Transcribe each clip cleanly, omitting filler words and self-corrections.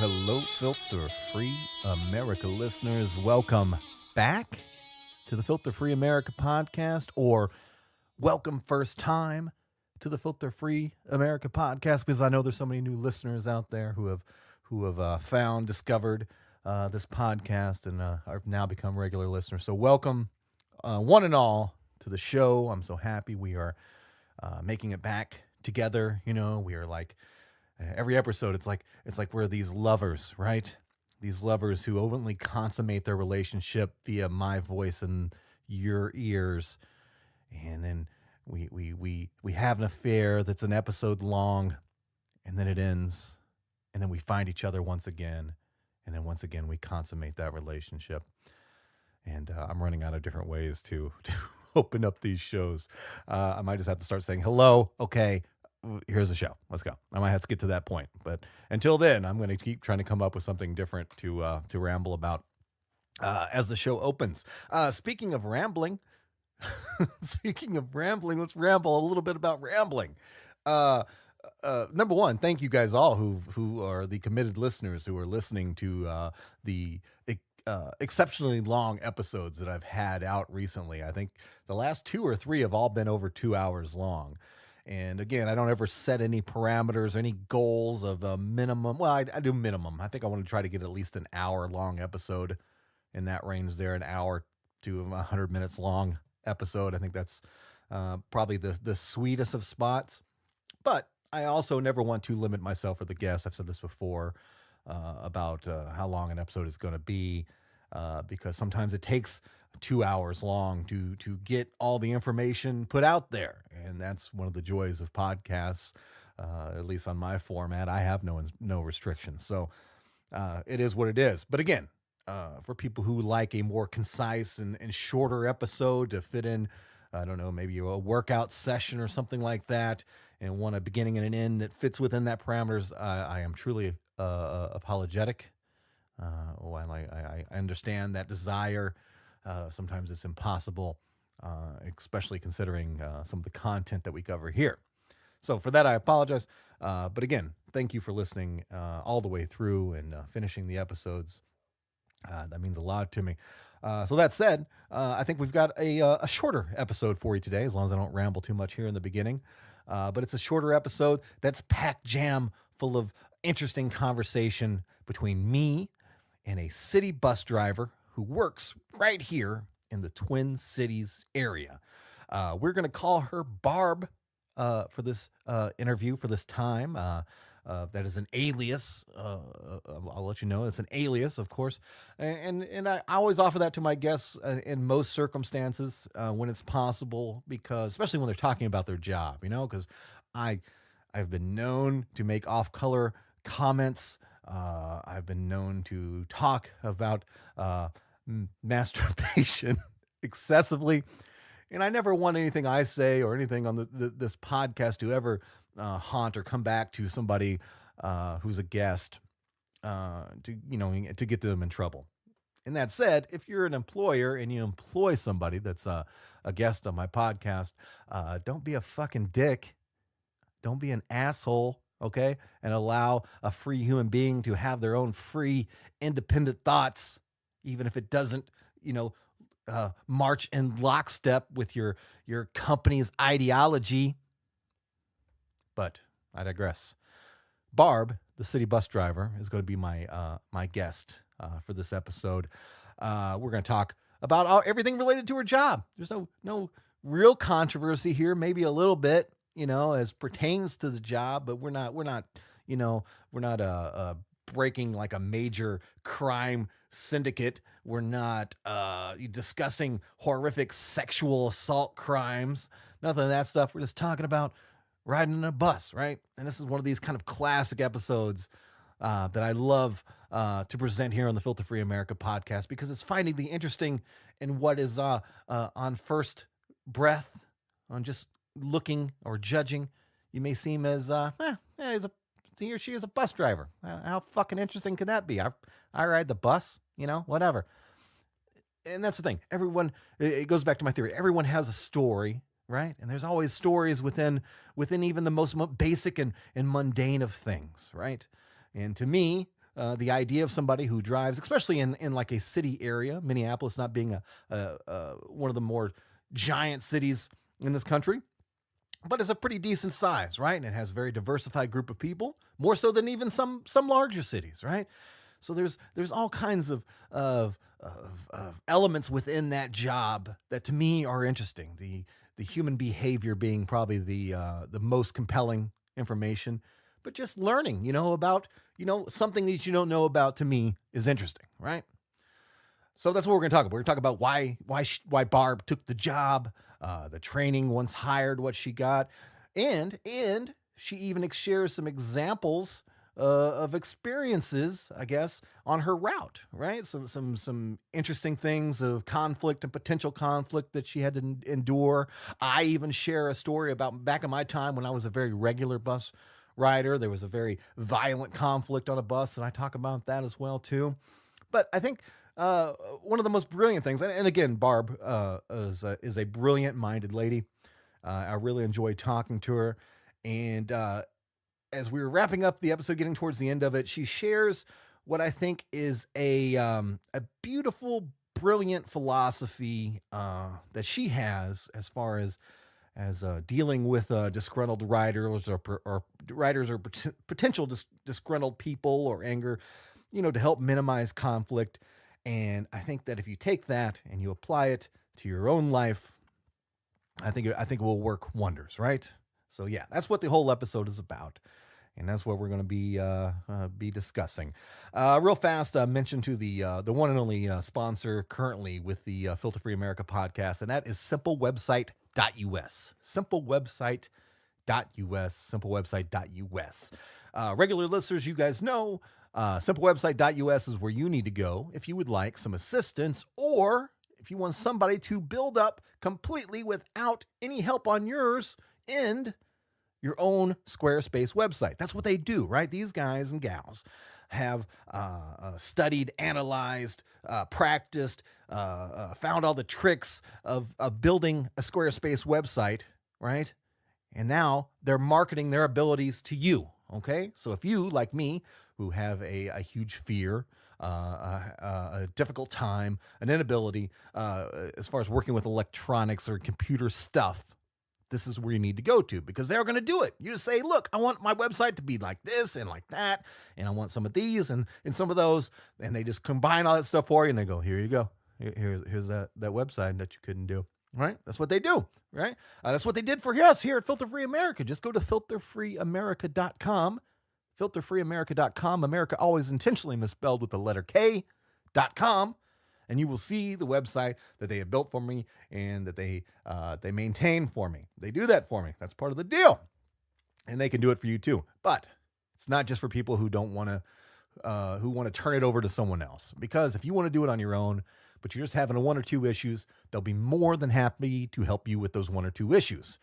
Hello, Filter Free America listeners. Welcome back to the Filter Free America podcast, or welcome first time to the Filter Free America podcast, because I know there's so many new listeners out there who have discovered this podcast and have now become regular listeners. So welcome, one and all, to the show. I'm so happy we are making it back together. You know, we are like every episode. It's like we're these lovers, right? These lovers who openly consummate their relationship via my voice and your ears, and then we have an affair that's an episode long, and then it ends, and then we find each other once again, and then once again we consummate that relationship. And I'm running out of different ways to open up these shows. I might just have to start saying hello. Okay, here's the show. Let's go. I might have to get to that point, but until then, I'm going to keep trying to come up with something different to ramble about as the show opens. Speaking of rambling, let's ramble a little bit about rambling. Uh, Number one, thank you guys all who are the committed listeners who are listening to the exceptionally long episodes that I've had out recently. I think the last two or three have all been over 2 hours long. And again, I don't ever set any parameters, any goals of a minimum. Well, I do minimum. I think I want to try to get at least an hour long episode in that range there, an hour to 100 minutes long episode. I think that's probably the sweetest of spots. But I also never want to limit myself or the guests. I've said this before about how long an episode is going to be, because sometimes it takes 2 hours long to get all the information put out there, and that's one of the joys of podcasts. At least on my format, I have no restrictions, so it is what it is. But again, for people who like a more concise and shorter episode to fit in, I don't know, maybe a workout session or something like that, and want a beginning and an end that fits within that parameters, I am truly apologetic. I understand that desire. Sometimes it's impossible, especially considering some of the content that we cover here. So for that, I apologize. But again, thank you for listening all the way through and finishing the episodes. That means a lot to me. So that said, I think we've got a shorter episode for you today, as long as I don't ramble too much here in the beginning. But it's a shorter episode that's packed jam full of interesting conversation between me and a city bus driver who works right here in the Twin Cities area. We're going to call her Barb for this interview, for this time. That is an alias. I'll let you know it's an alias, of course. And I always offer that to my guests in most circumstances when it's possible, because especially when they're talking about their job, because I've been known to make off-color comments. I've been known to talk about masturbation excessively. And I never want anything I say or anything on this podcast to ever haunt or come back to somebody who's a guest to get them in trouble. And that said, if you're an employer and you employ somebody that's a guest on my podcast, don't be a fucking dick. Don't be an asshole, okay? And allow a free human being to have their own free, independent thoughts, even if it doesn't, march in lockstep with your company's ideology. But I digress. Barb, the city bus driver, is going to be my guest for this episode. We're going to talk about everything related to her job. There's no real controversy here. Maybe a little bit, as pertains to the job, but we're not breaking like a major crime syndicate. We're not discussing horrific sexual assault crimes. Nothing of that stuff. We're just talking about riding in a bus, right? And this is one of these kind of classic episodes that I love to present here on the Filter Free America podcast, because it's finding the interesting in what is on first breath, on just looking or judging, you may seem as he or she is a bus driver. How fucking interesting can that be? I ride the bus, whatever. And that's the thing. Everyone, it goes back to my theory. Everyone has a story, right? And there's always stories within even the most basic and mundane of things, right? And to me, the idea of somebody who drives, especially in like a city area, Minneapolis not being one of the more giant cities in this country, but it's a pretty decent size, right? And it has a very diversified group of people, more so than even some larger cities, right? So there's all kinds of elements within that job that to me are interesting. The human behavior being probably the most compelling information, but just learning, about something that you don't know about to me is interesting, right? So that's what we're going to talk about. We're going to talk about why Barb took the job, the training once hired, what she got, and she even shares some examples of experiences, I guess, on her route, right? Some interesting things of conflict and potential conflict that she had to endure. I even share a story about back in my time when I was a very regular bus rider. There was a very violent conflict on a bus, and I talk about that as well too. But I think one of the most brilliant things, and again, Barb is a brilliant-minded lady. I really enjoy talking to her, and as we were wrapping up the episode, getting towards the end of it, she shares what I think is a beautiful, brilliant philosophy that she has as far as dealing with disgruntled riders or riders or potential disgruntled people or anger, to help minimize conflict. And I think that if you take that and you apply it to your own life, I think it will work wonders, right? So yeah, that's what the whole episode is about, and that's what we're going to be discussing. Real fast, mention to the one and only sponsor currently with the Filter Free America podcast, and that is simplewebsite.us. Simplewebsite.us. Simplewebsite.us. Regular listeners, you guys know, simplewebsite.us is where you need to go if you would like some assistance, or if you want somebody to build up completely without any help on yours end your own Squarespace website. That's what they do, right? These guys and gals have studied, analyzed, practiced, found all the tricks of building a Squarespace website, right? And now they're marketing their abilities to you, okay? So if you, like me, who have a huge fear, a difficult time, an inability as far as working with electronics or computer stuff, this is where you need to go to, because they're going to do it. You just say, look, I want my website to be like this and like that, and I want some of these and some of those, and they just combine all that stuff for you, and they go, here you go. Here's that website that you couldn't do, right? That's what they do, right? That's what they did for us here at Filter Free America. Just go to filterfreeamerica.com, filterfreeamerica.com, America always intentionally misspelled with the letter K.com. And you will see the website that they have built for me and that they maintain for me. They do that for me. That's part of the deal. And they can do it for you too. But it's not just for people who don't want to turn it over to someone else. Because if you want to do it on your own, but you're just having one or two issues, they'll be more than happy to help you with those one or two issues.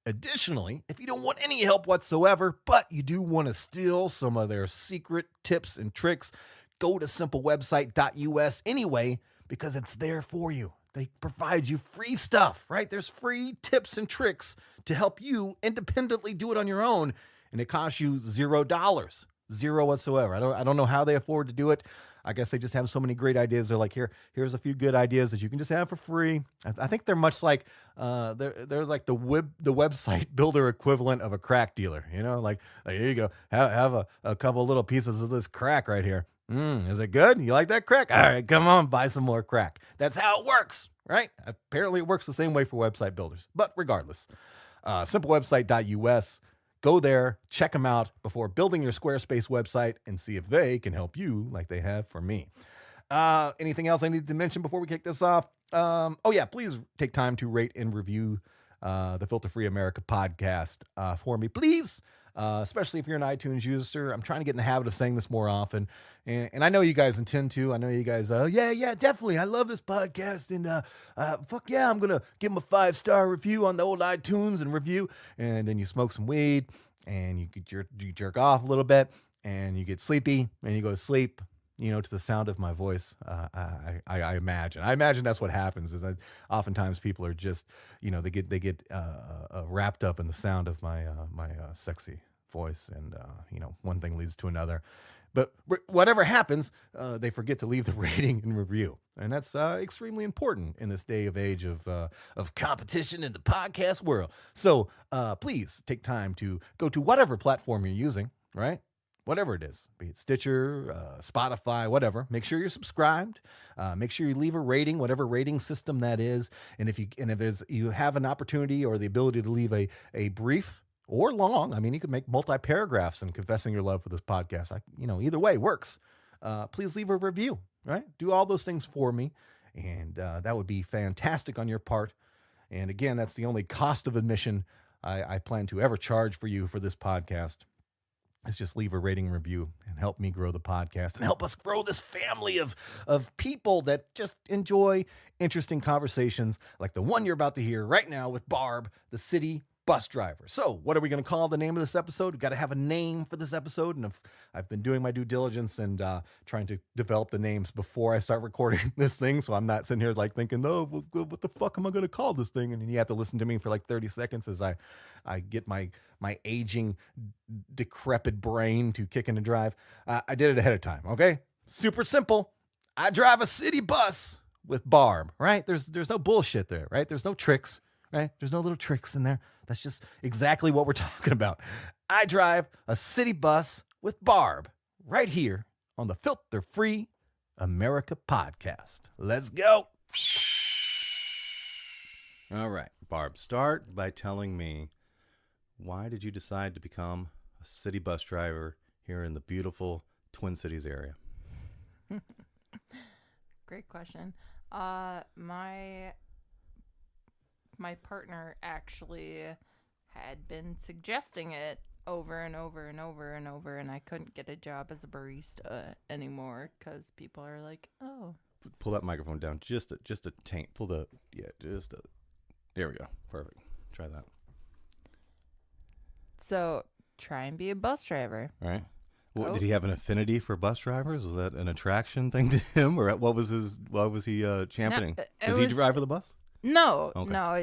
Additionally, if you don't want any help whatsoever, but you do want to steal some of their secret tips and tricks, go to simplewebsite.us anyway, because it's there for you. They provide you free stuff, right? There's free tips and tricks to help you independently do it on your own, and it costs you $0, zero whatsoever. I don't know how they afford to do it. I guess they just have so many great ideas. They're like, here's a few good ideas that you can just have for free. I think they're much like they're like the website builder equivalent of a crack dealer. Like here you go, have a couple little pieces of this crack right here. Is it good? You like that crack? All right, come on, buy some more crack. That's how it works, right? Apparently it works the same way for website builders. But regardless, simplewebsite.us. Go there, check them out before building your Squarespace website and see if they can help you like they have for me. Anything else I need to mention before we kick this off? Please take time to rate and review the Filter Free America podcast for me, please. Especially if you're an iTunes user. I'm trying to get in the habit of saying this more often. And I know you guys intend to. I know you guys, yeah, definitely. I love this podcast. And fuck yeah, I'm going to give them a 5-star review on the old iTunes and review. And then you smoke some weed and you jerk off a little bit, and you get sleepy, and you go to sleep, to the sound of my voice. I imagine. I imagine that's what happens. Is that oftentimes people are just, they get wrapped up in the sound of my sexy voice, and one thing leads to another. But whatever happens, they forget to leave the rating and review, and that's extremely important in this day of age of competition in the podcast world. So please take time to go to whatever platform you're using, right? Whatever it is, be it Stitcher, Spotify, whatever. Make sure you're subscribed. Make sure you leave a rating, whatever rating system that is. And if you have an opportunity or the ability to leave a brief or long, I mean, you could make multi-paragraphs in confessing your love for this podcast. Either way works. Please leave a review, right? Do all those things for me, and that would be fantastic on your part. And again, that's the only cost of admission I plan to ever charge for you for this podcast. Is just leave a rating and review and help me grow the podcast and help us grow this family of people that just enjoy interesting conversations like the one you're about to hear right now with Barb, the city bus driver. So what are we going to call the name of this episode? We've got to have a name for this episode. And I've been doing my due diligence and trying to develop the names before I start recording this thing. So I'm not sitting here like thinking, no, what the fuck am I going to call this thing? And then you have to listen to me for like 30 seconds as I get my aging, decrepit brain to kick into drive. I did it ahead of time. Okay. Super simple. I drive a city bus with Barb, right? There's no bullshit there, right? There's no tricks, right? There's no little tricks in there. That's just exactly what we're talking about. I drive a city bus with Barb right here on the Filter Free America podcast. Let's go. All right, Barb, start by telling me, why did you decide to become a city bus driver here in the beautiful Twin Cities area? Great question. My partner actually had been suggesting it over and over and over and over, and I couldn't get a job as a barista anymore because people are like, oh. Pull that microphone down just a taint. There we go. Perfect. Try that. So try and be a bus driver. All right. Well, did he have an affinity for bus drivers? Was that an attraction thing to him, or what was he championing? Is he driver the bus? No, okay. No.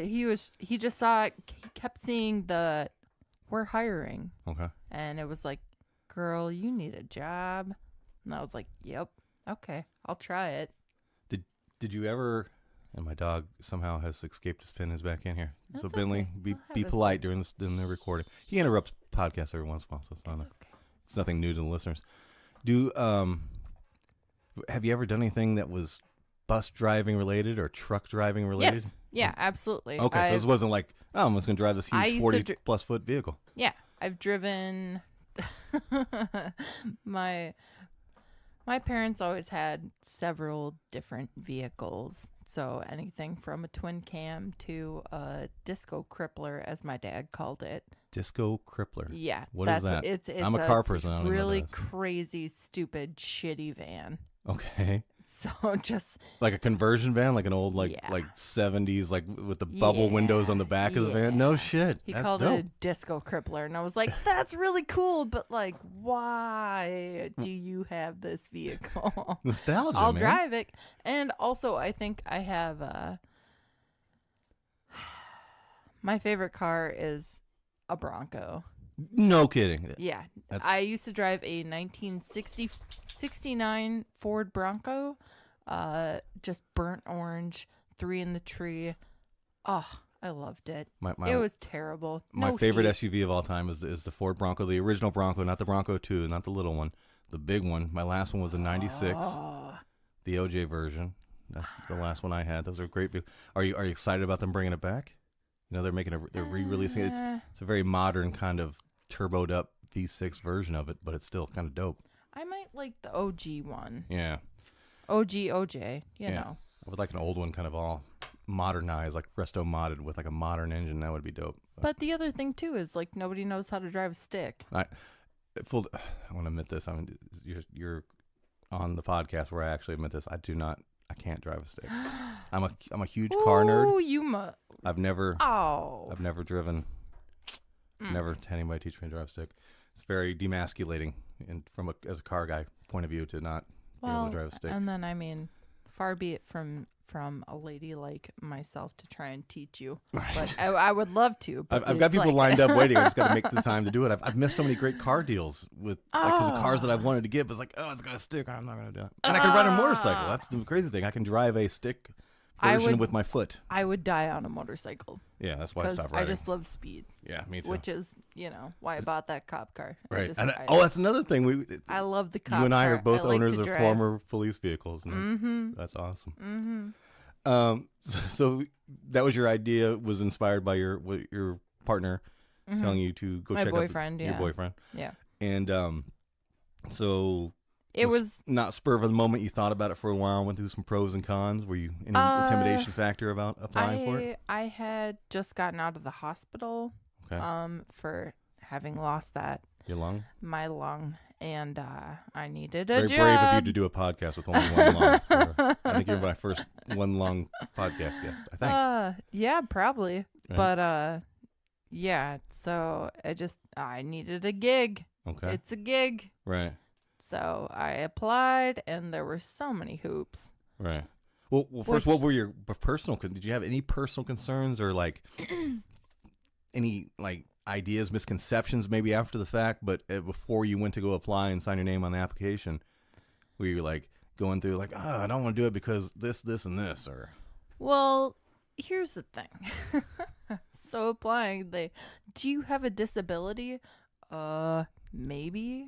He just saw it. He kept seeing we're hiring. Okay. And it was like, girl, you need a job. And I was like, yep. Okay, I'll try it. Did you ever? And my dog somehow has escaped his pin. Is back in here. That's so Bentley, be polite during the recording. He interrupts podcasts every once in a while, so it's not okay. It's nothing new to the listeners. Have you ever done anything that was bus driving related or truck driving related? Yes. Yeah, absolutely. Okay, so this wasn't like, oh, I'm just going to drive this huge 40-plus foot vehicle. Yeah, I've driven. My parents always had several different vehicles. So anything from a twin cam to a disco crippler, as my dad called it. Disco crippler? Yeah. What is that? It's I'm a car person. I don't really know what that is. crazy, stupid, shitty van. Okay. So just like a conversion van, like an old like 70s, like with the bubble windows on the back of the van. No shit. He That's called dope. it a disco crippler, and I was like, "That's really cool, but like, why do you have this vehicle?" Nostalgia. I'll man. drive it, and also I think I have my favorite car is a Bronco. No kidding. Yeah. I used to drive a 1969 Ford Bronco, just burnt orange, 3 in the tree. Oh, I loved it. It was terrible. My favorite SUV of all time is the Ford Bronco, the original Bronco, not the Bronco 2, not the little one, the big one. My last one was a 96, the OJ version. That's the last one I had. Those are great. Are you excited about them bringing it back? You know, they're re-releasing it. It's a very modern kind of turboed up V6 version of it, but it's still kind of dope. I might like the OG one. Yeah. OJ, you know. I would like an old one kind of all modernized, like resto modded with like a modern engine. That would be dope. But the other thing too is like nobody knows how to drive a stick. I want to admit this. I mean, you're on the podcast where I actually admit this. I can't drive a stick. I'm a huge car nerd. Oh, you must. I've never driven Never had anybody teach me to drive stick. It's very demasculating, and as a car guy point of view, to not be able to drive a stick. And then I mean, far be it from a lady like myself to try and teach you, but I would love to. But I've got it's people like- lined up waiting. I just got to make the time to do it. I've missed so many great car deals with because of cars that I've wanted to get, but it's like, oh, it's got a stick. I'm not going to do it. And I can ride a motorcycle. That's the crazy thing. I can drive a stick version with my foot. I would die on a motorcycle Yeah, that's why I because stopped I riding. just love speed, Yeah, me too. which is why I bought that cop car. Right. That's another thing. I love the cop car. You and I are both like to owners of drive. former police vehicles. And that's awesome. So that was your idea. Was inspired by your partner telling you to go My check boyfriend, out your yeah. boyfriend. Yeah. And so It was not spur of the moment. You thought about it for a while. Went through some pros and cons. Were you any intimidation factor about applying for it? I had just gotten out of the hospital Okay. for having lost Your lung. my lung, and I needed a Very job. brave of you to do a podcast with only one lung. I think you're my first one lung podcast guest. I think. Yeah, probably. Right. But yeah, so I needed a gig. Okay. It's a gig. Right. So I applied, and there were so many hoops. Right. Well, first, what were your personal? Did you have any personal concerns or like any like ideas, misconceptions, maybe after the fact, but before you went to go apply and sign your name on the application, were you like going through like, I don't want to do it because this, and this, or? Well, here's the thing. So applying, do you have a disability? Maybe.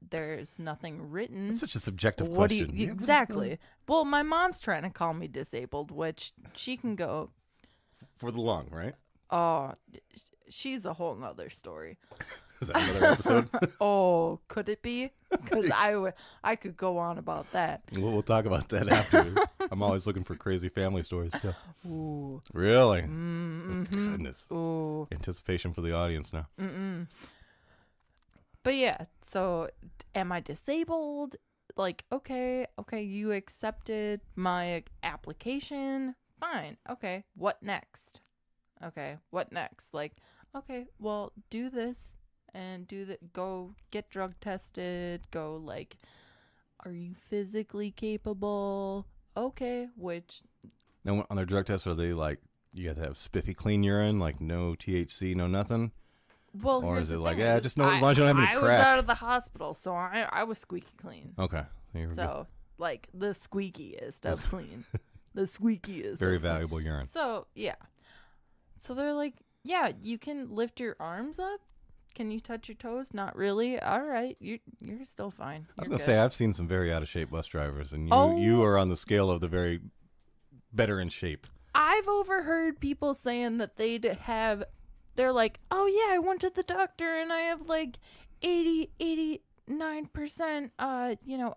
There's nothing written. That's such a subjective What do question. you, exactly. Well, my mom's trying to call me disabled, which she can go, For the lung, right? oh, she's a whole nother story. Is that another episode? Oh, could it be? Because I could go on about that. We'll talk about that after. I'm always looking for crazy family stories. Too. Ooh. Really? Mm-hmm. Oh, goodness. Ooh. Anticipation for the audience now. Mm-mm. But yeah, so am I disabled? Like, okay, you accepted my application. Fine. Okay, what next? Like, okay, well, do this and do that. Go get drug tested. Go, like, are you physically capable? Okay, which. Now, on their drug tests, are they like, you have to have spiffy clean urine, like no THC, no nothing? Well, Or here's is it the like, thing, just know as long as you don't have any I was crack? out of the hospital, so I was squeaky clean. Okay. So you're good. So, like, the squeakiest of clean. The squeakiest. Very of clean. valuable urine. So, yeah. So they're like, yeah, you can lift your arms up. Can you touch your toes? Not really. All right. You're still fine. I was You're going to good. say, I've seen some very out of shape bus drivers, and Oh. you are on the scale of the very better in shape. I've overheard people saying that they're like, oh yeah, I went to the doctor and I have like 89%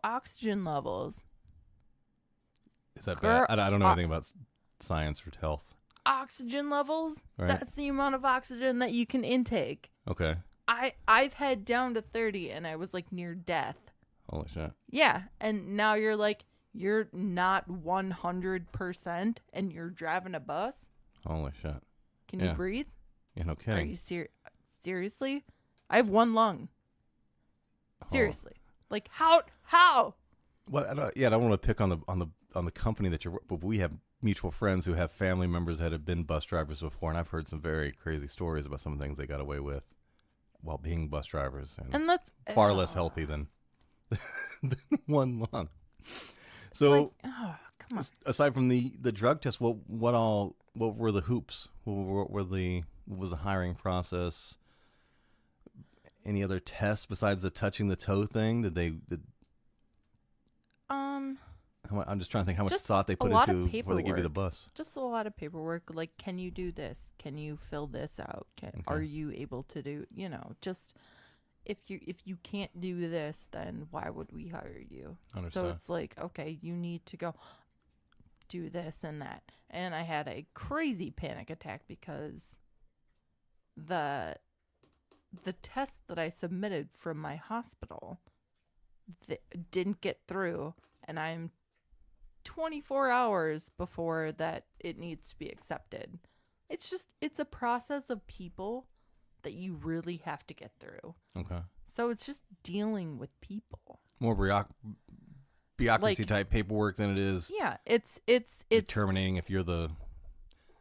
oxygen levels. Is that Girl, bad? I don't know anything about science or health. Oxygen levels? Right. That's the amount of oxygen that you can intake. Okay. I've had down to 30 and I was like near death. Holy shit. Yeah, and now you're like, you're not 100% and you're driving a bus? Holy shit. Can you Yeah. breathe? Yeah, no Are kidding. you seriously? I have one lung. Oh. Seriously. Like how? Well, I don't want to pick on the company that you're. But we have mutual friends who have family members that have been bus drivers before, and I've heard some very crazy stories about some of the things they got away with while being bus drivers, and that's far less healthy than than one lung. So, Like, oh, come on. aside from the drug test, what were the hoops? What was the hiring process? Any other tests besides the touching the toe thing? I'm just trying to think how much Just thought they a put lot of into before they give you the paperwork. bus. Just a lot of paperwork. Like, can you do this? Can you fill this out? Are you able to do? Just if you can't do this, then why would we hire you? Understand. So it's like, okay, you need to go do this and that. And I had a crazy panic attack because the test that I submitted from my hospital didn't get through, and I'm 24 hours before that it needs to be accepted. it's a process of people that you really have to get through. Okay. So it's just dealing with people. More bureaucracy Like- type paperwork than it is Yeah, it's determining if you're the.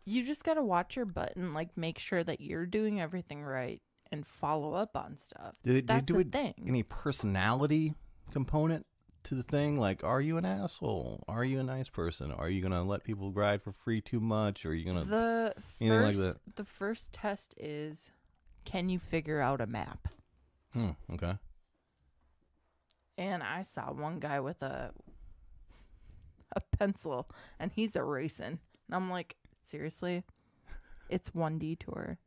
you just got to watch your butt and like make sure that you're doing everything right and follow up on stuff. Do they That's do the it thing. any personality component to the thing? Like, are you an asshole? Are you a nice person? Are you gonna let people ride for free too much? Or are you gonna anything like that? The first test is, can you figure out a map? Okay. And I saw one guy with a pencil, and he's erasing. And I'm like, seriously? It's one detour.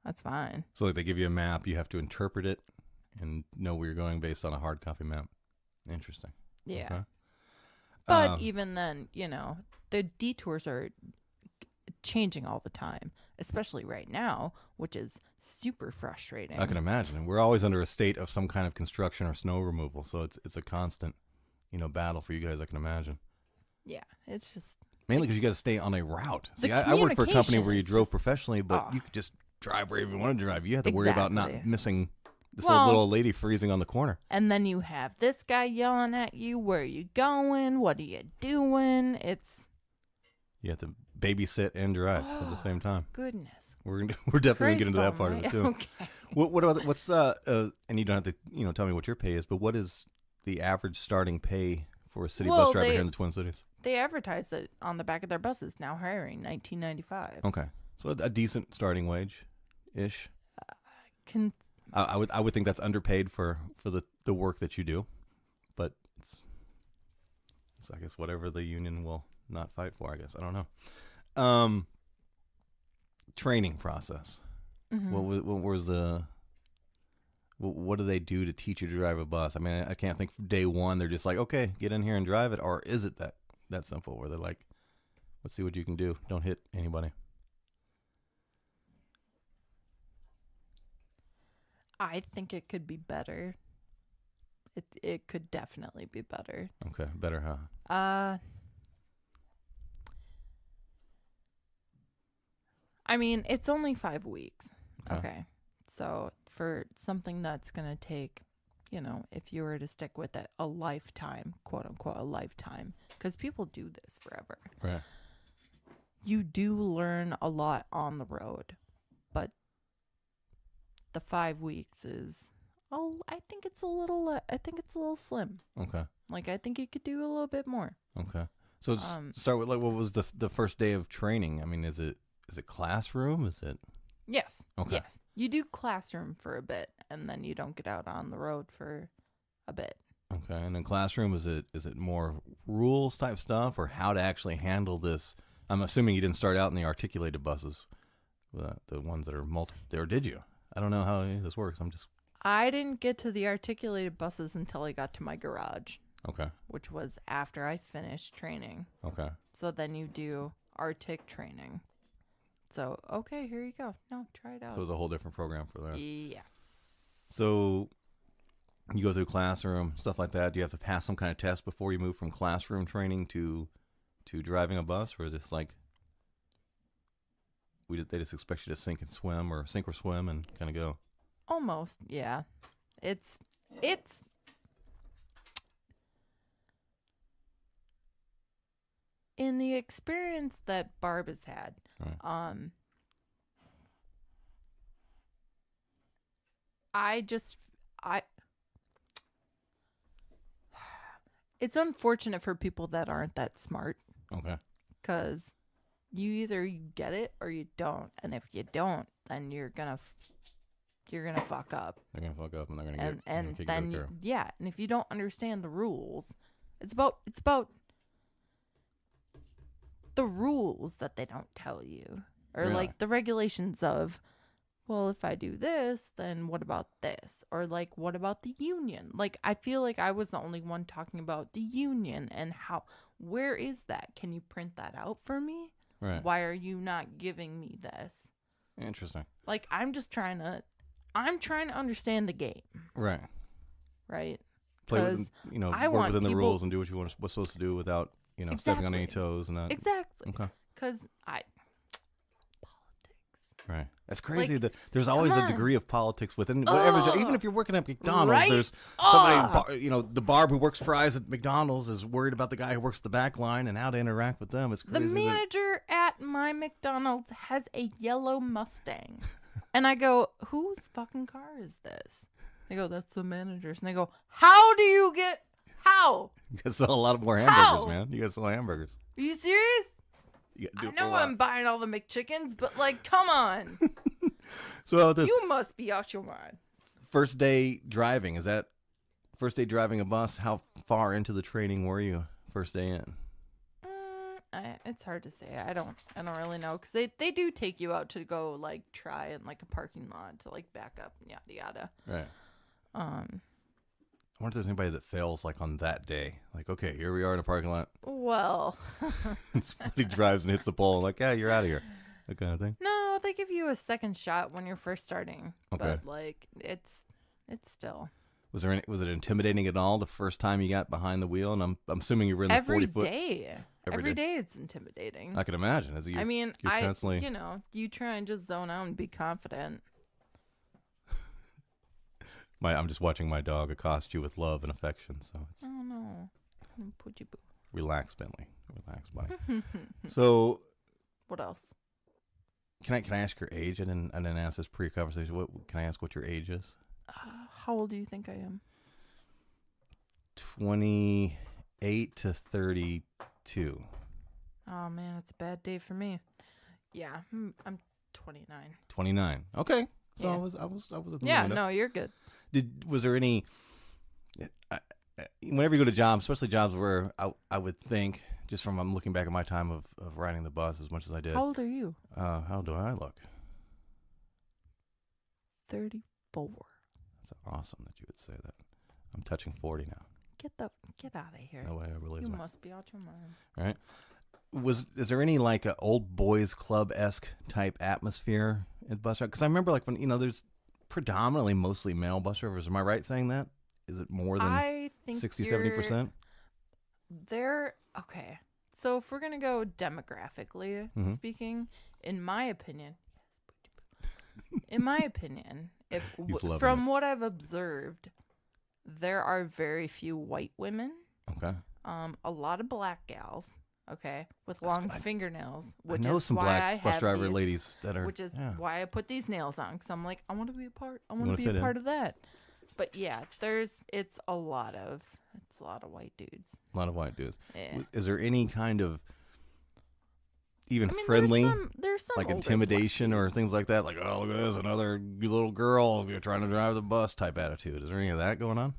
That's fine. So like they give you a map, you have to interpret it and know where you're going based on a hard copy map. Interesting. Yeah. Okay. But even then, the detours are changing all the time, especially right now, which is super frustrating. I can imagine. And we're always under a state of some kind of construction or snow removal, so it's a constant, battle for you guys. I can imagine. Yeah, it's just Mainly because you got to stay on a route. The See, I worked for a company communication where you is drove just- professionally, but Ah. you could just drive wherever you want to drive. You have to worry about not Exactly. missing this Well- old little lady freezing on the corner. and then you have this guy yelling at you, where are you going? What are you doing? It's You have to babysit and drive at the same time. goodness. We're definitely gonna get into that Christ part of it too. almighty. Okay. What about what's and you don't have to tell me what your pay is, but what is the average starting pay for a city bus Well, driver they- here in the Twin Cities? They advertise it on the back of their buses, now hiring, $19.95. Okay, so a decent starting wage, ish. Can I would think that's underpaid for the work that you do, but it's I guess whatever the union will not fight for. I guess I don't know. Training process. mhm. What was the what do they do to teach you to drive a bus? I mean, I can't think from day one they're just like, okay, get in here and drive it, or is it that simple where they're like, let's see what you can do. Don't hit anybody. I think it could be better. It could definitely be better. Okay, better how? I mean, it's only 5 weeks. Okay. Okay. So for something that's going to take, if you were to stick with it, a lifetime, quote unquote, a lifetime, because people do this forever. Right. You do learn a lot on the road, but the 5 weeks is, I think it's a little slim. Okay. Like, I think you could do a little bit more. Okay. So start with like, what was the first day of training? I mean, is it classroom? Is it? Yes. Okay. Yes. You do classroom for a bit, and then you don't get out on the road for a bit. Okay. And in classroom, is it more rules type stuff or how to actually handle this? I'm assuming you didn't start out in the articulated buses, the ones that are or did you? I don't know how any of this works. I didn't get to the articulated buses until I got to my garage, Okay. which was after I finished training. Okay. So then you do Arctic training. So, okay, here you go. No, try it out. So it's a whole different program for that. Yes. So you go through classroom, stuff like that. Do you have to pass some kind of test before you move from classroom training to driving a bus, or just like they just expect you to sink or swim and kind of go? Almost, yeah. It's in the experience that Barb has had. Right. It's unfortunate for people that aren't that smart, Okay. because you either get it or you don't, and if you don't, then you're gonna fuck up. They're gonna fuck up and they're gonna and get and kick then you to the curb. yeah, and if you don't understand the rules, it's about the rules that they don't tell you, or Really? like the regulations of, well, if I do this, then what about this, or like what about the union? Like, I feel like I was the only one talking about the union and where is that? Can you print that out for me? Right. Why are you not giving me this? Interesting. Like, I'm trying to understand the game, Right. right? Play with, Because I work want within the people- rules and do what you what's supposed to do without, stepping on any Exactly. toes and that. Exactly. Okay. Because Right. That's crazy Like, that there's always come a on. degree of politics within whatever job. Even Oh, if you're working at McDonald's, right? there's somebody, the barb who works fries at McDonald's is worried about the guy who works the back line and how to interact with them. It's The crazy. manager at my McDonald's has a yellow Mustang. And I go, whose fucking car is this? They go, that's the manager's. And they go, how do you get, how? You guys sell a lot more hamburgers, How? man. You guys sell hamburgers. Are you serious? You gotta I do it for a know lot. I'm buying all the McChickens, but like, come on. So this You must be out your mind. first day driving, is that first day driving a bus? How far into the training were you first day in? It's hard to say. I don't really know because they do take you out to go like try in like a parking lot to like back up and yada yada. Right. Um. I wonder if there's anybody that fails like on that day. Like, okay, here we are in a parking lot. Well, Somebody drives and hits the pole. Like, yeah, you're out of here. That kind of thing. no, they give you a second shot when you're first starting. Okay. But like it's still Was it intimidating at all the first time you got behind the wheel? And I'm assuming you were in the every 40 foot. day. Every Every day. day it's intimidating. I can imagine. As you, I mean, you're constantly. you try and just zone out and be confident. I'm just watching my dog accost you with love and affection. So it's Oh no, put you boo. relax, Bentley. Relax, buddy. So What else? can I ask your age? I didn't ask this pre-conversation. What can I ask? What your age is? How old do you think I am? 28 to 32. Oh man, it's a bad day for me. Yeah, I'm 29. 29. Okay. So Yeah. I was at the Yeah, window. no, you're good. Was there any? Whenever you go to jobs, especially jobs where I would think, just from I'm looking back at my time of riding the bus as much as I did. How old are you? How do I look? 34. It's awesome that you would say that. I'm touching 40 now. Get out of here. No way I believes You that. must be out your mind. Right? Is there any like a old boys club-esque type atmosphere at bus drive? Because I remember like when there's predominantly mostly male bus drivers. Am I right saying that? Is it more than I think 60, you're- 70%? They're okay. So if we're gonna go demographically Mhm. speaking, in my opinion, if He's loving from what I've observed, there are very few white women. Okay. A lot of black gals. Okay, with That's long what I- fingernails, I which know is some why I black bus have driver these, ladies that are. which is yeah. why I put these nails on because I'm like I want to be a part. I want wanna to be fit a in. part of that. But yeah, it's a lot of white dudes. A lot of white dudes. Yeah. Is there any kind of even I mean, friendly, there's some like older black intimidation or dudes. things like that? Like, oh, look at this, another little girl trying to drive the bus type attitude. Is there any of that going on?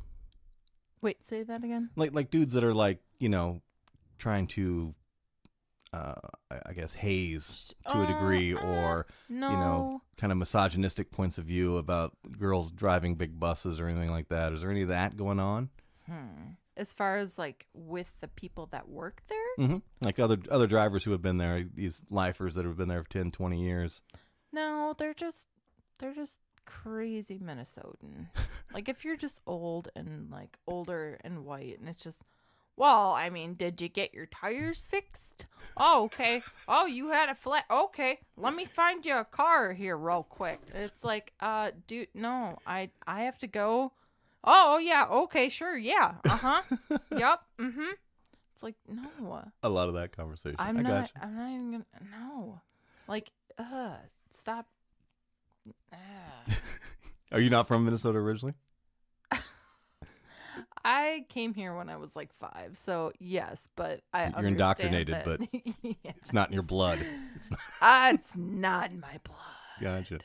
Wait, say that again. Like dudes that are like, trying to, I guess, haze to a degree or, No. kind of misogynistic points of view about girls driving big buses or anything like that. Is there any of that going on? As far as like with the people that work there, Mm-hmm. Like other drivers who have been there, these lifers that have been there for 10, 20 years. no, they're just crazy Minnesotan. Like if you're just old and like older and white, and it's just, well, I mean, did you get your tires fixed? Oh, okay. Oh, you had a flat. Okay, let me find you a car here real quick. It's like, dude, no, I have to go. Oh yeah, okay, sure, yeah, yep, It's like no, A lot of that conversation. I'm I not. gotcha. I'm not even gonna. No, like, stop. Are you not from Minnesota originally? I came here when I was like 5, so yes, but I You're understand indoctrinated, that- but Yes. It's not in your blood. It's not. It's not in my blood. Gotcha.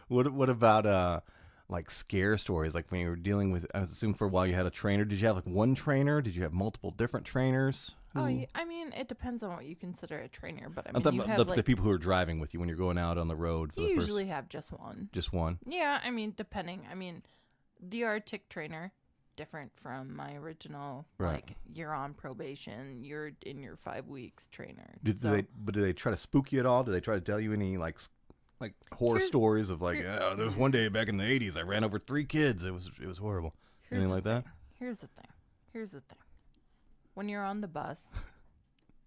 What about like scare stories? Like when you were dealing with, I assume for a while you had a trainer. Did you have like one trainer? Did you have multiple different trainers? Oh, yeah, I mean, it depends on what you consider a trainer, but I I'm mean, talking you about have the like people who are driving with you when you're going out on the road for you the first. usually have just one. Just one. Yeah, I mean, depending. I mean, the Arctic trainer, different from my original. Right. Like you're on probation, you're in your 5 weeks trainer. Did So- they try to spook you at all? Did they try to tell you any like horror Here's- stories of like, yeah, there was one day back in the 80s I ran over 3 kids. It was horrible. Here's Anything the like that? thing. Here's the thing. When you're on the bus,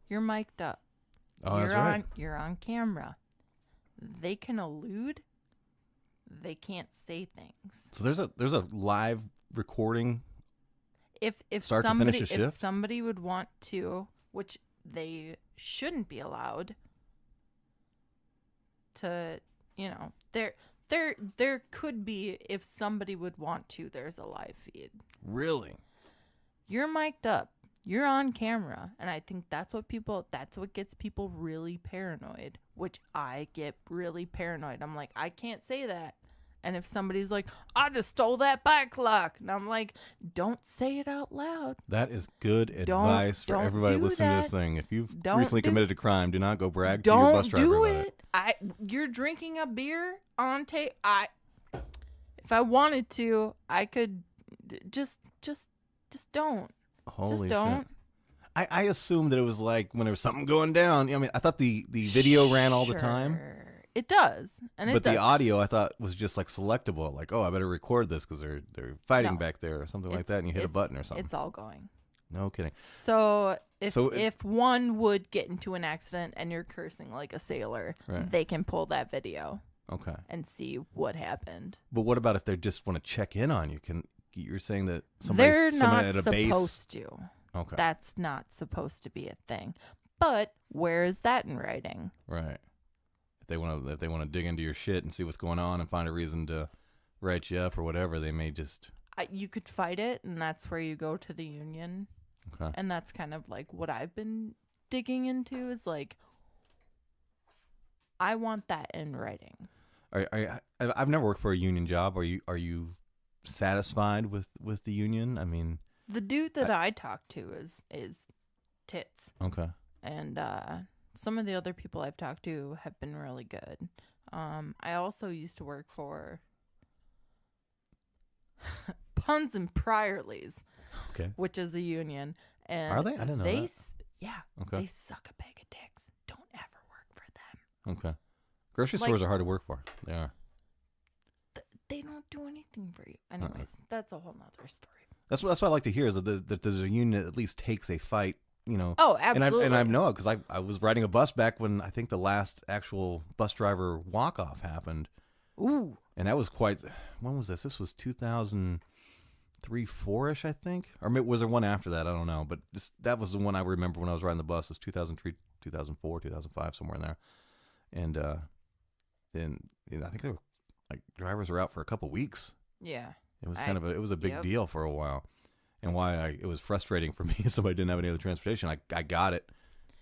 you're mic'd up. Oh, that's right. You're on camera. they can elude, they can't say things. So there's a live recording. If Start to finish somebody a shift? if somebody would want to, which they shouldn't be allowed to, there could be, if somebody would want to, there's a live feed. Really? You're mic'd up. You're on camera, and I think that's what gets people really paranoid, which I get really paranoid. I'm like, I can't say that. And if somebody's like, I just stole that bike lock, and I'm like, don't say it out loud. That is good Don't- advice for don't everybody do listening to that. this thing. If you've Don't recently do- committed a crime, do not go brag to your bus Don't driver do about it. You're drinking a beer on tape. If I wanted to, I could just don't. Holy Just shit. don't. I assumed that it was like when there was something going down. I mean, I thought the video ran all the time. Sure. It does, and But it does. the audio I thought was just like selectable. Like, oh, I better record this because they're fighting No. back there or something like It's- that, and you hit a it's- button or something. It's all going. No kidding. So So if one would get into an accident and you're cursing like a sailor, Right. they can pull that video Okay. and see what happened. But what about if they just want to check in on you? You're saying that They're somebody not at a base? supposed to. Okay. That's not supposed to be a thing. But where is that in writing? Right. If they want to dig into your shit and see what's going on and find a reason to write you up or whatever, they may just You could fight it, and that's where you go to the union. okay. And that's kind of like what I've been digging into is like, I want that in writing. I've never worked for a union job. Are you satisfied with the union? I mean, The dude that I talk to is tits. okay. And some of the other people I've talked to have been really good. I also used to work for Puns and Priorleys, Okay. which is a union. And Are they? I didn't know that. Yeah, Okay. they suck a bag of dicks. Don't ever work for them. Okay. Grocery Like- stores are hard to work for. They are. They don't do anything for you. Anyways, that's a whole nother story. That's what I like to hear is that there's a union that at least takes a fight. You know. Oh, And absolutely. I know because I was riding a bus back when I think the last actual bus driver walk off happened, Ooh. and that was quite. When was this? This was 2003, 4ish, I think, or was there one after that? I don't know, but that was the one I remember when I was riding the bus. It was 2003, 2004, 2005, somewhere in there, and I think they were like drivers were out for a couple weeks. Yeah. It was it was a big Yep. deal for a while, and it was frustrating for me. Somebody didn't have any other transportation. I got it.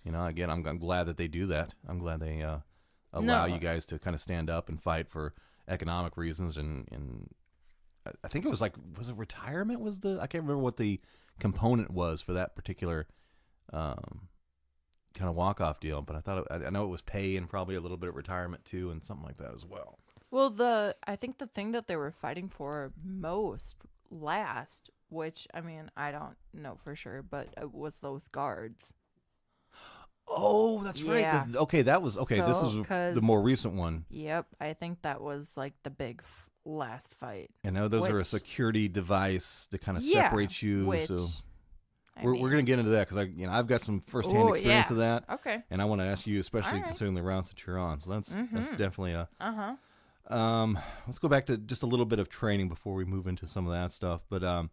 You know, again, I'm glad that they do that. I'm glad they allow you guys to kind of stand up and fight for economic reasons. And I think it was was it retirement? I can't remember what the component was for that particular kind of walk off deal. But I know it was pay and probably a little bit of retirement too, and something like that as well. Well, I think the thing that they were fighting for last, which I mean I don't know for sure, but it was those guards. Oh, that's Yeah. right. Okay, that was okay. This So, is 'cause- the more recent one. Yep, I think that was like the big last fight. I know those are a Which- security device that kind of Yeah, separates you. Which So I we're mean, gonna get into that because I've got some firsthand Oh, experience yeah. of that, okay. and I want to ask you, especially All right. considering the routes that you're on. So that's Mhm. definitely a. Uh-huh. Let's go back to just a little bit of training before we move into some of that stuff. But at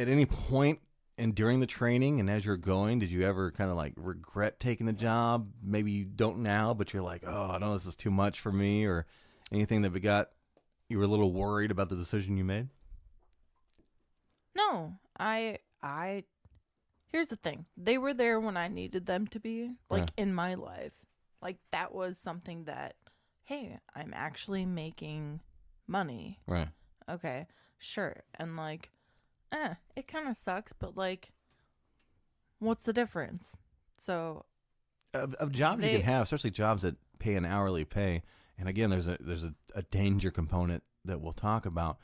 any point and during the training and as you're going, did you ever kind of like regret taking the job? Maybe you don't now, but you're like, oh, I know this is too much for me, or anything that you were a little worried about the decision you made? No, I here's the thing. They were there when I needed them to be, like in my life. Like that was something that, hey, I'm actually making money. Right. Okay, sure. And like, it kind of sucks, but like, what's the difference? So, Of jobs you They- can have, especially jobs that pay an hourly pay. And again, there's a danger component that we'll talk about,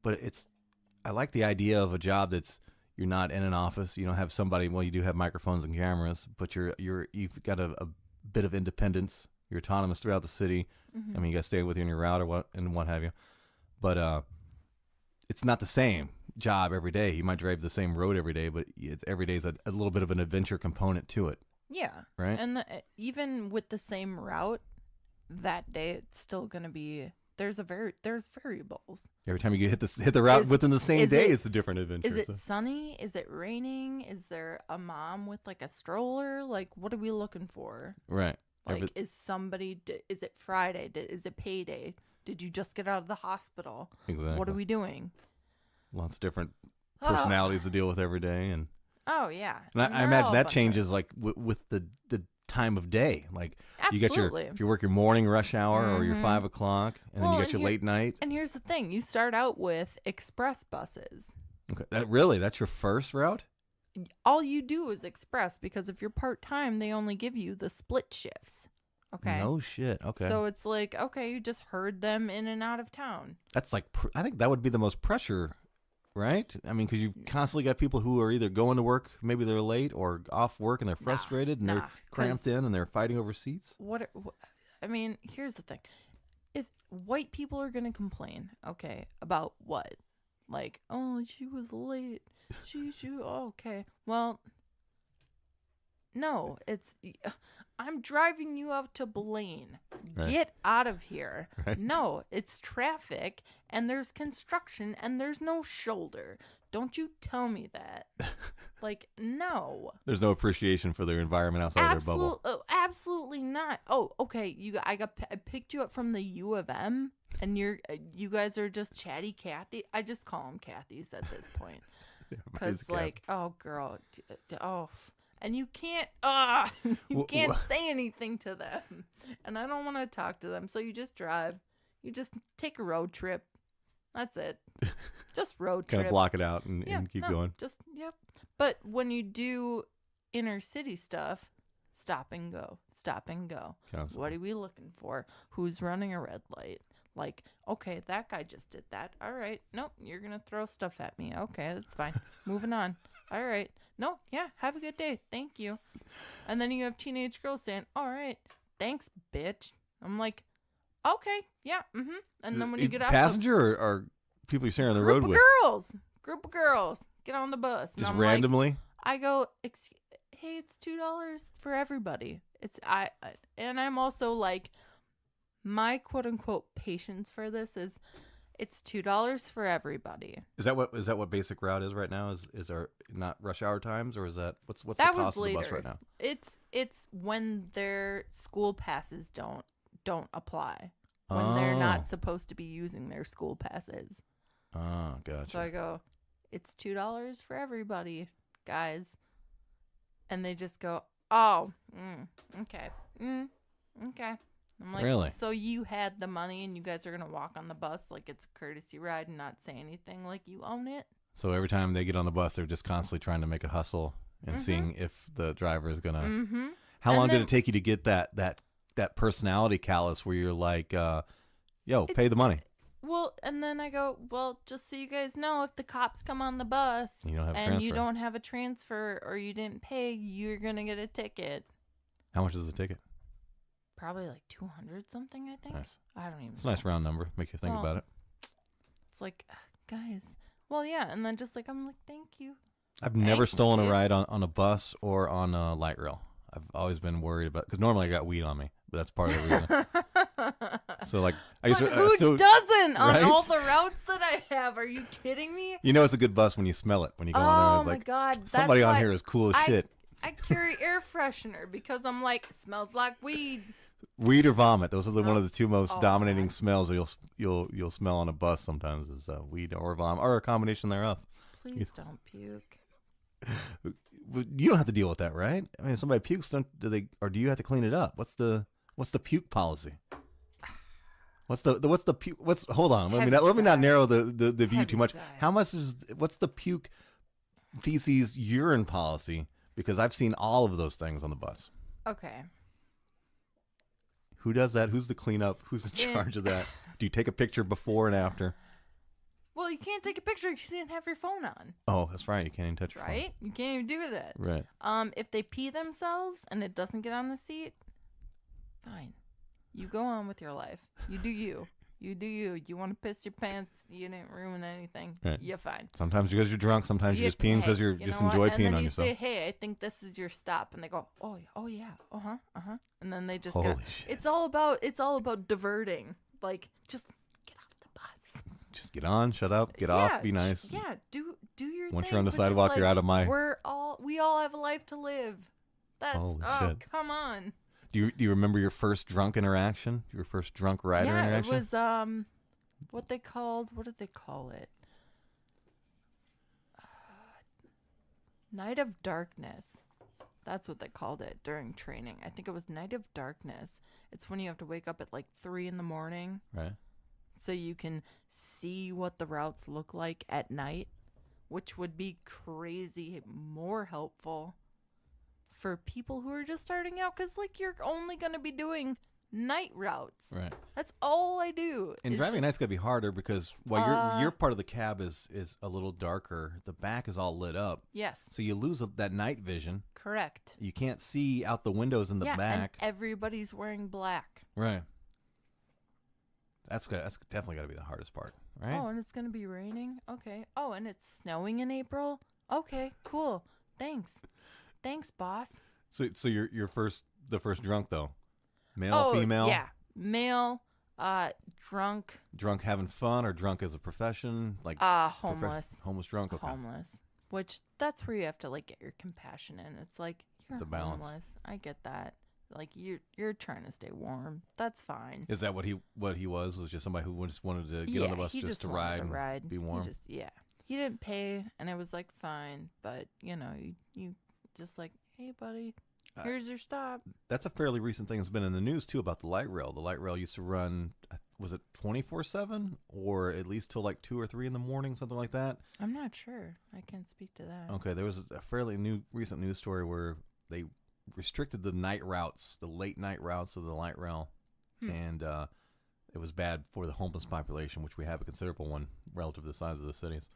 but I like the idea of a job that's you're not in an office. You don't have somebody. Well, you do have microphones and cameras, but you've got a bit of independence. You're autonomous throughout the city. mhm. I mean, you got to stay within your route or what have you. But it's not the same job every day. You might drive the same road every day, but every day is a little bit of an adventure component to it, Yeah. right? And even with the same route, that day it's still gonna be there's variables. Every time you hit the route within the same day, it's a different adventure. Is it sunny? Is it raining? Is there a mom with like a stroller? Like, what are we looking for? Right. Like, is it Friday? Is it payday? Did you just get out of the hospital? Exactly. What are we doing? Lots of different personalities to deal with every day, and oh yeah. and I imagine that changes like with the time of day. Like you get if you work your morning rush hour or your 5 o'clock, and then you get your late night. And here's the thing: you start out with express buses. Okay, that's your first route. All you do is express because if you're part time, they only give you the split shifts. Okay. No shit. Okay. So it's like, okay, you just herd them in and out of town. That's like I think that would be the most pressure. Right? I mean, because you've constantly got people who are either going to work, maybe they're late, or off work and they're frustrated and they're cramped in and they're fighting over seats. I mean, here's the thing. If white people are going to complain, okay, about what? Like, oh, she was late. Okay. Well, no, I'm driving you out to Blaine. Right. Get out of here. Right. No, it's traffic and there's construction and there's no shoulder. Don't you tell me that. Like, no. There's no appreciation for their environment outside of their bubble. Absolutely not. Oh, okay. I picked you up from the U of M and you guys are just chatty Cathy. I just call them Cathy's at this point. Because like, oh girl, and you can't say anything to them, and I don't want to talk to them, so you just drive, you just take a road trip, that's it. Just road trip, kind of block it out and keep going. But when you do inner city stuff, stop and go. Constantly. What are we looking for? Who's running a red light? Like, okay, that guy just did that. All right. Nope, you're going to throw stuff at me. Okay, that's fine. Moving on. All right. No, yeah, have a good day. Thank you. And then you have teenage girls saying, all right, thanks, bitch. I'm like, okay, yeah, mm-hmm. And then when you get out passenger or people you're sharing the road with? Group of girls. Get on the bus. Just randomly? Like, I go, hey, it's $2 for everybody. And I'm also like, my quote unquote patience for this is it's $2 for everybody. Is that what basic route is right now? Is our not rush hour times, or is that what's the that cost of the bus right now? It's when their school passes don't apply. When they're not supposed to be using their school passes. Oh, gotcha. So I go, it's $2 for everybody, guys. And they just go, oh, okay. Okay. I'm like, really? So you had the money and you guys are going to walk on the bus like it's a courtesy ride and not say anything like you own it? So every time they get on the bus, they're just constantly trying to make a hustle and seeing if the driver is going to... Mm-hmm. How long did it take you to get that personality callus where you're like, pay the money? Well, and then I go, well, just so you guys know, if the cops come on the bus you don't have and you don't have a transfer or you didn't pay, you're going to get a ticket. How much is the ticket? Probably like 200 something, I think. Nice. I don't even It's a nice round number. Make you think about it. It's like, guys. Well, yeah. And then just like, I'm like, thank you. I've never stolen a ride on a bus or on a light rail. I've always been worried about, because normally I got weed on me, but that's part of the reason. So like, I used to, who doesn't on all the routes that I have? Are you kidding me? You know, it's a good bus when you smell it, when you go on there. Oh it's my like, God. Somebody on here is cool as shit. I carry air freshener because I'm like, smells like weed. Weed or vomit. Those are one of the two most dominating smells you'll smell on a bus sometimes is weed or vomit, or a combination thereof. Please don't puke. You don't have to deal with that, right? I mean, if somebody pukes, do you have to clean it up? What's the puke policy? What's the puke? Hold on. Let me not narrow the view too much. What's the puke, feces, urine policy? Because I've seen all of those things on the bus. Okay. Who does that? Who's the cleanup? Who's in charge of that? Do you take a picture before and after? Well, you can't take a picture because you didn't have your phone on. Oh, that's right. You can't even touch your phone. Right? You can't even do that. Right. If they pee themselves and it doesn't get on the seat, fine. You go on with your life. You do you. You do you. You want to piss your pants? You didn't ruin anything. Right. You're fine. Sometimes because you're drunk. Sometimes you're just peeing because you just enjoy peeing and then on you yourself. say, "Hey, I think this is your stop," and they go, "Oh yeah, and then they just Holy go. shit. It's all about diverting. Like, just get off the bus. Just get on, shut up, get off, be nice. Yeah, do your Once thing. you're on the but just, sidewalk, you're like, out of my. we all have a life to live. That's Holy oh shit. come on. Do you remember your first drunk interaction? Your first drunk rider Yeah, interaction? it was what did they call it? Night of Darkness. That's what they called it during training. I think it was Night of Darkness. It's when you have to wake up at like 3 a.m. Right. so you can see what the routes look like at night, which would be crazy more helpful for people who are just starting out, because like you're only going to be doing night routes. Right. That's all I do. And is driving just- night's gotta be harder because while your part of the cab is a little darker, the back is all lit up. Yes, So you lose that night vision. correct. You can't see out the windows in the yeah, back. and everybody's wearing black. Right. That's definitely got to be the hardest part, right? Oh, and it's going to be raining? Okay. Oh, and it's snowing in April? Okay, cool. Thanks, boss. So the first drunk though, male, female, Yeah. Male, drunk, drunk having fun or drunk as a profession, like homeless. homeless drunk. Okay. Homeless. Which that's where you have to like get your compassion in. It's like you're It's a balance. homeless. I get that. Like you're trying to stay warm. That's fine. Is that what he was just somebody who just wanted to get on the bus he just to wanted ride, and be warm? He didn't pay, and it was like fine, but you just like, hey buddy, here's your stop. That's a fairly recent thing that's been in the news too about the light rail. The light rail used to run, was it 24/7 or at least till like 2 or 3 in the morning, something like that? I'm not sure. I can't speak to that. Okay, there was a fairly recent news story where they restricted the night routes, the late night routes of the light rail, and it was bad for the homeless population, which we have a considerable one relative to the size of the cities,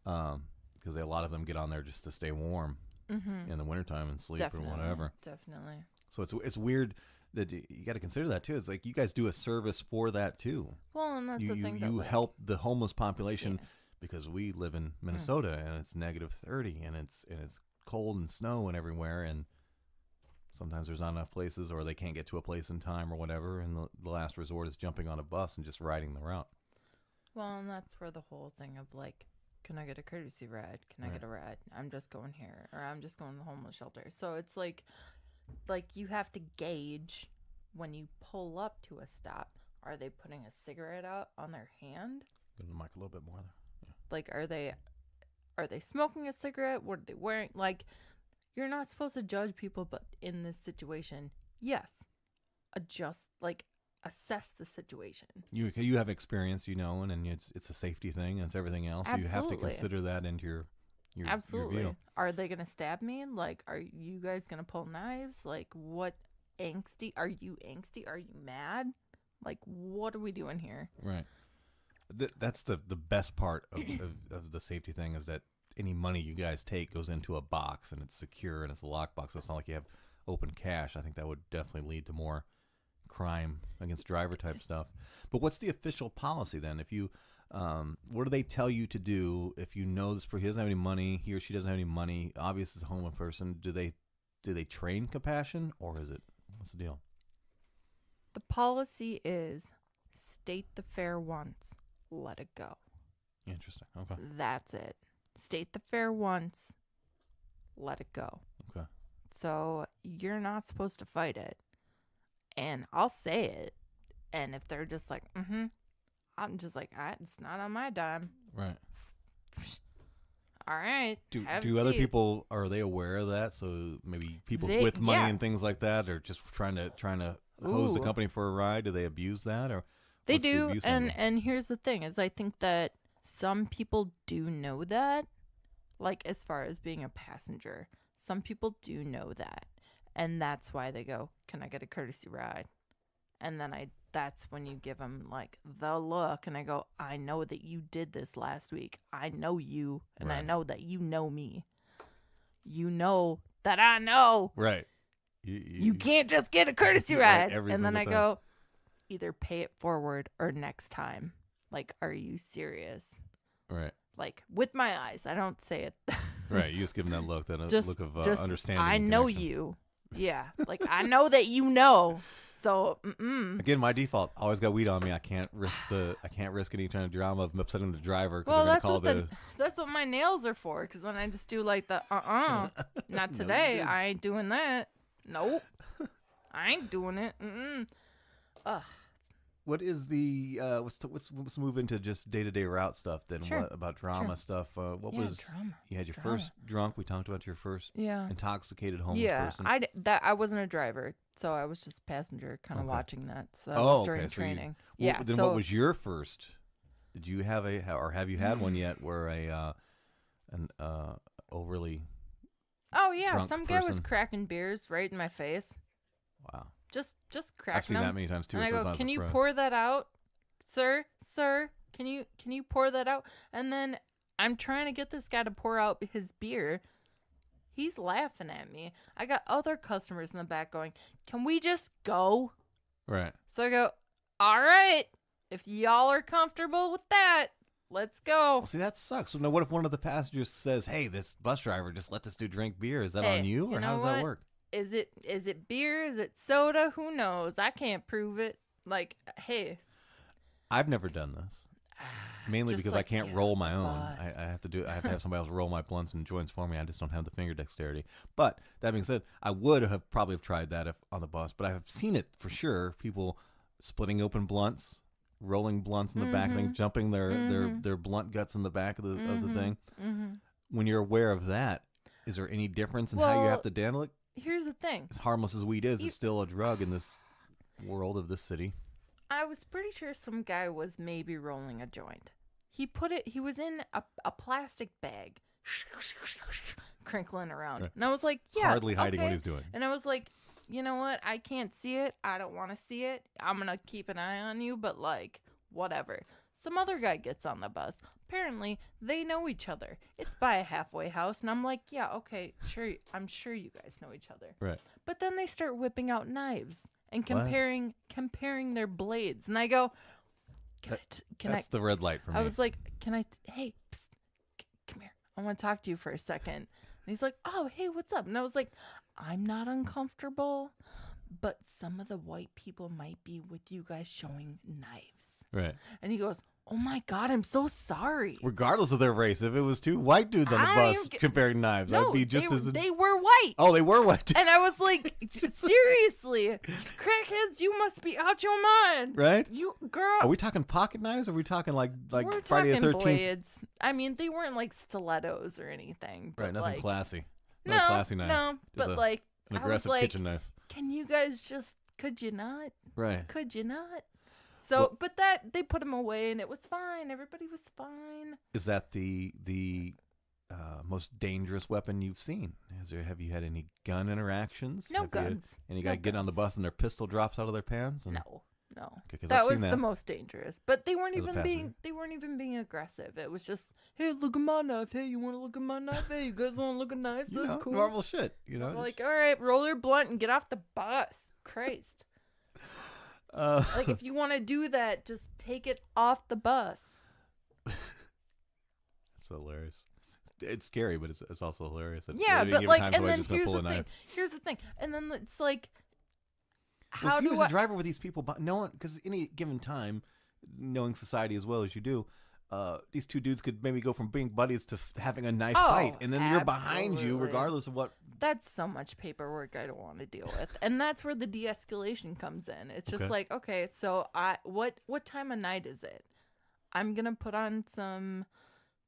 because a lot of them get on there just to stay warm in the wintertime and sleep or whatever. Definitely. So it's weird that you got to consider that too. It's like you guys do a service for that too. Well, and that's the thing. You that, help the homeless population Yeah. because we live in Minnesota and it's -30 and it's cold and snow and everywhere, and sometimes there's not enough places or they can't get to a place in time or whatever, and the last resort is jumping on a bus and just riding the route. Well, and that's where the whole thing of like, can I get a courtesy ride? Can I Right. get a ride? I'm just going here, or I'm just going to the homeless shelter. So it's like you have to gauge when you pull up to a stop. Are they putting a cigarette out on their hand? Go to the mic a little bit more there. Yeah. Like, are they smoking a cigarette? What are they wearing? Like, you're not supposed to judge people, but in this situation, yes, assess the situation. You have experience, and it's a safety thing and it's everything else. So you have to Absolutely. consider that into your Absolutely. view. Are they gonna stab me? Like, are you guys gonna pull knives? Like, what angsty? Are you angsty? Are you mad? Like, what are we doing here? Right. That's the best part of the safety thing, is that any money you guys take goes into a box and it's secure and it's a lockbox. So it's not like you have open cash. I think that would definitely lead to more crime against driver type stuff. But what's the official policy then? If you, what do they tell you to do if you know this person, he doesn't have any money, he or she doesn't have any money, obviously it's a homeless person? Do they train compassion, or what's the deal? The policy is state the fare once, let it go. Interesting. Okay. That's it. State the fare once, let it go. Okay. So you're not supposed to fight it. And I'll say it. And if they're just like, I'm just like, it's not on my dime. Right. All right. Do other people, are they aware of that? So maybe people They- with money yeah. and things like that are just trying to hose the Ooh. company for a ride. Do they abuse that, or They what's the do, abuse and angle? here's the thing: is I think that some people do know that, like as far as being a passenger, some people do know that, and that's why they go, "Can I get a courtesy ride?" And then that's when you give them like the look, and I go, "I know that you did this last week. I know you, and I Right. know that you know me. You know that I know." Right. You can't just get a courtey Right, ride. every And then I single go, either pay it forward or next time. Like, are you serious? Right. Like, with my eyes. I don't say it. Right. You just give them that look, that just, look of just, understanding. I and know connection. you. Yeah. Like, I know that you know. So, Again, my default, always got weed on me. I can't risk any kind of drama of upsetting the driver because well, they're gonna that's call that's what my nails are for. Because then I just do like the not No, today. you did. I ain't doing that. Nope. I ain't doing it. Ugh. What is the let's move into just day-to-day route stuff then. Sure. What about drama Sure. stuff? What Yeah, was drama. you had your Drama. first drunk? We talked about your first Yeah. intoxicated homeless Yeah. person. I wasn't a driver, so I was just a passenger, kind of Okay. watching that. So that Oh, was during okay, so you- training. Well, yeah. Then so what was your first? Did you have or have you had one yet where an overly oh yeah, drunk some guy was person? cracking beers right in my face. Wow. Just cracking I've seen them. that many times too. And I so it's go, not can you surprising. pour that out, sir? Can you pour that out? And then I'm trying to get this guy to pour out his beer. He's laughing at me. I got other customers in the back going, can we just go? Right. So I go, all right, if y'all are comfortable with that, let's go. Well, see, that sucks. So now, what if one of the passengers says, "Hey, this bus driver just let this dude drink beer"? Is that Hey, on you, you or know how does what? that work? Is it beer? Is it soda? Who knows? I can't prove it. Like, hey. I've never done this. Mainly Just, because like, I can't get roll on my the own. bus. I have to have somebody else roll my blunts and joints for me. I just don't have the finger dexterity. But that being said, I would have probably tried that if on the bus. But I've seen it for sure. People splitting open blunts, rolling blunts in the back thing, jumping their blunt guts in the back of the thing. Mm-hmm. When you're aware of that, is there any difference in how you Well, have to handle it? Here's the thing. As harmless as weed is, it's still a drug in this world of this city. I was pretty sure some guy was maybe rolling a joint. He was in a plastic bag, crinkling around. Right. And I was like, yeah. Hardly hiding what okay. he's doing. And I was like, you know what? I can't see it. I don't want to see it. I'm going to keep an eye on you, but like, whatever. Some other guy gets on the bus. Apparently, they know each other. It's by a halfway house. And I'm like, yeah, okay, sure. I'm sure you guys know each other. Right. But then they start whipping out knives and What? comparing their blades. And I go, That's the red light for me. I was like, hey, psst, come here. I want to talk to you for a second. And he's like, oh, hey, what's up? And I was like, I'm not uncomfortable, but some of the white people might be with you guys showing knives. Right. And he goes, oh my God, I'm so sorry. Regardless of their race, if it was two white dudes on the I bus don't get- comparing knives, No, I'd be just as. they were white. Oh, they were white. And I was like, seriously, crackheads, you must be out your mind. Right? You, girl. Are we talking pocket knives? Or are we talking like We're Friday the talking 13th? blades. I mean, they weren't like stilettos or anything. But Right, nothing like, classy. No, Not a classy knife. no. But like, An I was aggressive like, kitchen knife. can you guys just? Could you not? Right. Could you not? So, Well- but that they put him away, and it was fine. Everybody was fine. Is that the most dangerous weapon you've seen? Have you had any gun interactions? No Have you had guns. any No guy getting on the guns. bus and their pistol drops out of their pants? And, No. Okay, 'cause That I've was seen the that. most dangerous. But they weren't As a even passenger. being aggressive. It was just, hey, look at my knife. Hey, you want to look at my knife? Hey, you guys want to look at knives? You That's know, cool. normal shit. You know, I'm like, all right, roll your blunt and get off the bus. Christ. Like, if you want to do that, just take it off the bus. It's hilarious. It's scary, but it's also hilarious. That Yeah, at any but given like, time, and somebody's then just gonna here's pull the a thing. knife. Here's the thing. And then it's like, Well, how see, do as a I? driver with these people, but no one, because any given time, knowing society as well as you do, these two dudes could maybe go from being buddies to having a knife Oh, fight, and then you're behind you, absolutely. regardless of what. That's so much paperwork I don't want to deal with. And that's where the de-escalation comes in. It's just Okay. like, okay, so what time of night is it? I'm going to put on some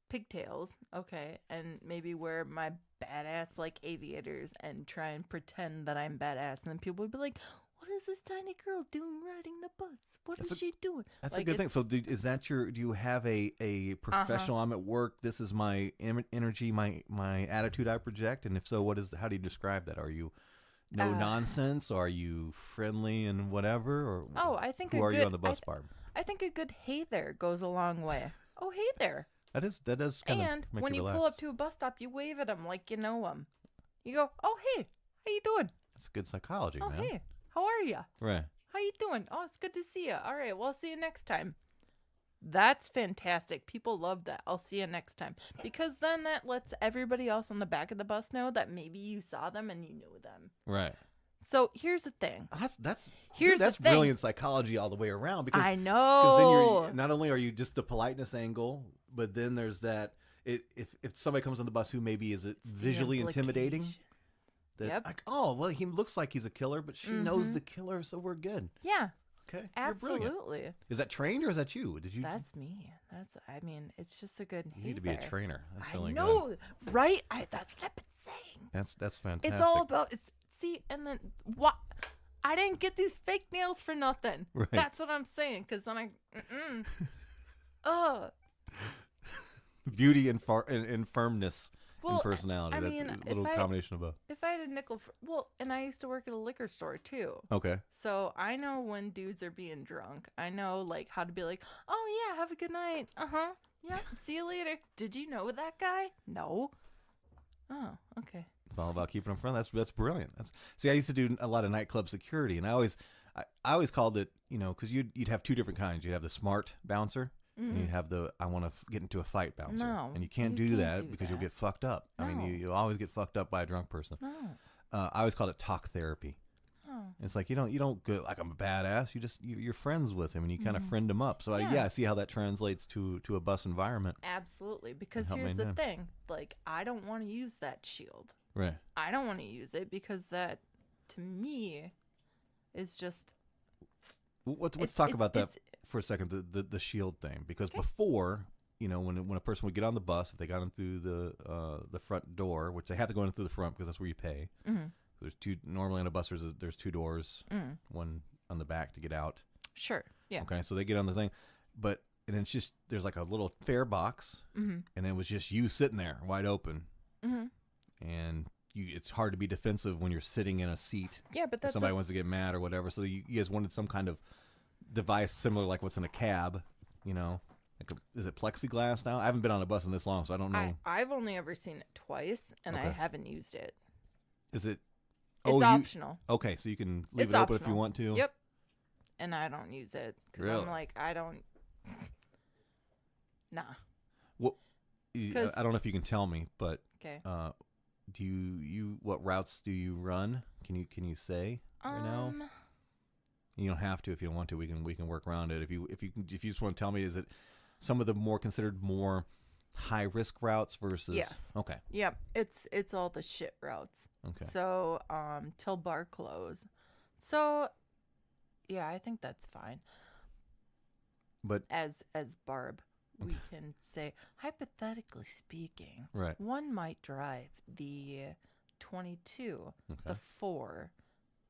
pigtails, okay, and maybe wear my badass like aviators and try and pretend that I'm badass. And then people would be like, what is this tiny girl doing riding the bus? What That's is a- she doing? That's Like, a good thing. it's- So, is that do you have a professional? I'm at work. This is my energy, my attitude I project. And if so, how do you describe that? Are you no nonsense? Are you friendly and whatever? Or Oh, I think who a are good, you on the bus, Barb? I think a good hey there goes a long way. Oh, hey there. That does kind And of make when you you relax. pull up to a bus stop, you wave at them like you know them. You go, oh, hey, how you doing? That's good psychology, Oh, man. hey, how are you? Right. How you doing? Oh, it's good to see you. All right, well, I'll see you next time. That's fantastic. People love that. I'll see you next time. Because then that lets everybody else on the back of the bus know that maybe you saw them and you knew them. Right. So here's the thing. That's Here's dude, that's the thing. brilliant psychology all the way around because I then know. you're not only are you just the politeness angle, but then there's that if somebody comes on the bus who maybe is visually intimidating, implication. that Yep. like, oh well, he looks like he's a killer, but she knows the killer, so we're good. Yeah, Okay, you're brilliant. absolutely. Is that trained or is that you? Did you? That's me. I mean, it's just a good. You need to be a trainer. That's really I good. know, right? That's what I've been saying. That's fantastic. It's all about see, and then what? I didn't get these fake nails for nothing. Right. That's what I'm saying. Because then oh, beauty and firmness well, and personality. I That's mean, a little combination of both. if I had a nickel for, and I used to work at a liquor store too. Okay. So I know when dudes are being drunk. I know like how to be like, oh yeah, have a good night. Uh-huh. Yeah, see you later. Did you know that guy? No. Oh, okay. It's all about keeping them friendly. That's brilliant. See, I used to do a lot of nightclub security, and I always called it, because you'd have two different kinds. You'd have the smart bouncer, and you'd have the I want to get into a fight bouncer. No, and you can't do that because you'll get fucked up. I No. mean, you always get fucked up by a drunk person. No. I always called it talk therapy. Oh. It's like you don't go like I'm a badass. You're friends with him, and you kind of friend him up. So Yeah. I see how that translates to a bus environment. Absolutely. Because help here's the maintain. thing. Like, I don't want to use that shield. Right. I don't want to use it because that, to me, is just. Let's it's- talk it's- about that it's- for a second. The shield thing, because before, when a person would get on the bus, if they got in through the front door, which they have to go in through the front because that's where you pay. Mhm. There's two normally on a bus. There's two doors, Mm. one on the back to get out. Sure. Yeah. Okay, so they get on the thing, and it's just there's like a little fare box, Mm-hmm. and it was just you sitting there wide open, Mm-hmm. and it's hard to be defensive when you're sitting in a seat. Yeah, but If that's. somebody wants to get mad or whatever, so you guys wanted some kind of device similar like what's in a cab, is it plexiglass now? I haven't been on a bus in this long, so I don't know. I've only ever seen it twice, and I Okay. haven't used it. Is it? It's optional. Okay, so you can leave It's it open if you optional. want to. Yep. And I don't use it because Really? I'm like, I don't. Nah. I don't know if you can tell me, but Okay. do you what routes do you run? Can you say right now? You don't have to if you don't want to. We can work around it. If you just want to tell me, is it some of the considered more high risk routes versus? Yes. Okay. Yep. It's all the shit routes. Okay. So till bar close. So yeah, I think that's fine. But As Barb, we can say, hypothetically speaking, right. one might drive the 22, Okay. the 4,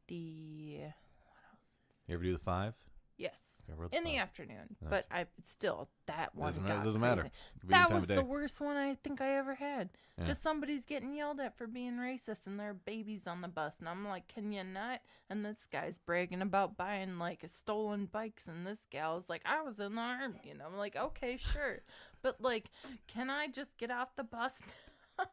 the You ever do the 5? yes, Okay, I wrote in the 5. afternoon. Nice. But still that one Doesn't got matter. Doesn't crazy. matter. Could be any That time was of day. the worst one I think I ever had. Yeah. Because somebody's getting yelled at for being racist and there are babies on the bus. And I'm like, can you not? And this guy's bragging about buying like stolen bikes. And this gal's like, I was in the army. And I'm like, okay, sure. But like, can I just get off the bus now?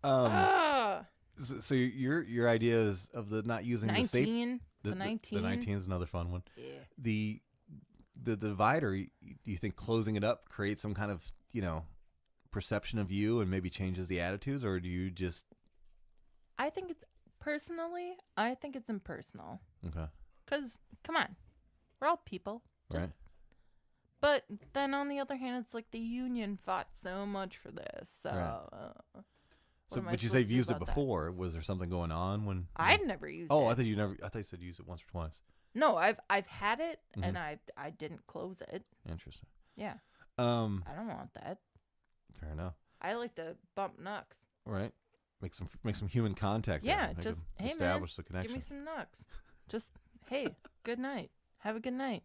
Ah, So your idea is of the not using the safe. 19. The 19. The 19 is another fun one. Yeah. The divider. Do you think closing it up creates some kind of perception of you and maybe changes the attitudes, or do you just I think it's impersonal. okay? Because, come on, we're all people. Just, Right. But then on the other hand, it's like the union fought so much for this. So, Right. what So, am I but you supposed say to you've do used it about that? before. Was there something going on when? I've never used Oh, it. I thought you never. I thought you said you used it once or twice. No, I've had it Mhm. and I didn't close it. Interesting. Yeah, I I don't want that. fair enough. I like to bump knucks. Right. Make some human contact. there. Yeah, Make just, a- hey, man, establish the Give connection. me some knucks. Just, hey, good night. Have a good night.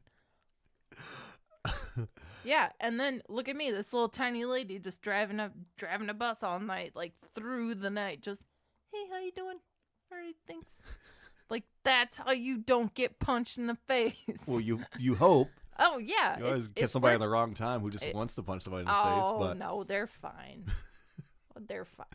Yeah, and then look at me, this little tiny lady just driving a bus all night, like through the night. Just, hey, how you doing? All right, thanks. Like that's how you don't get punched in the face. Well, you hope. Oh yeah, You always it get somebody worked. on the wrong time who just It- wants to punch somebody in the Oh face. But no, they're fine. They're fine.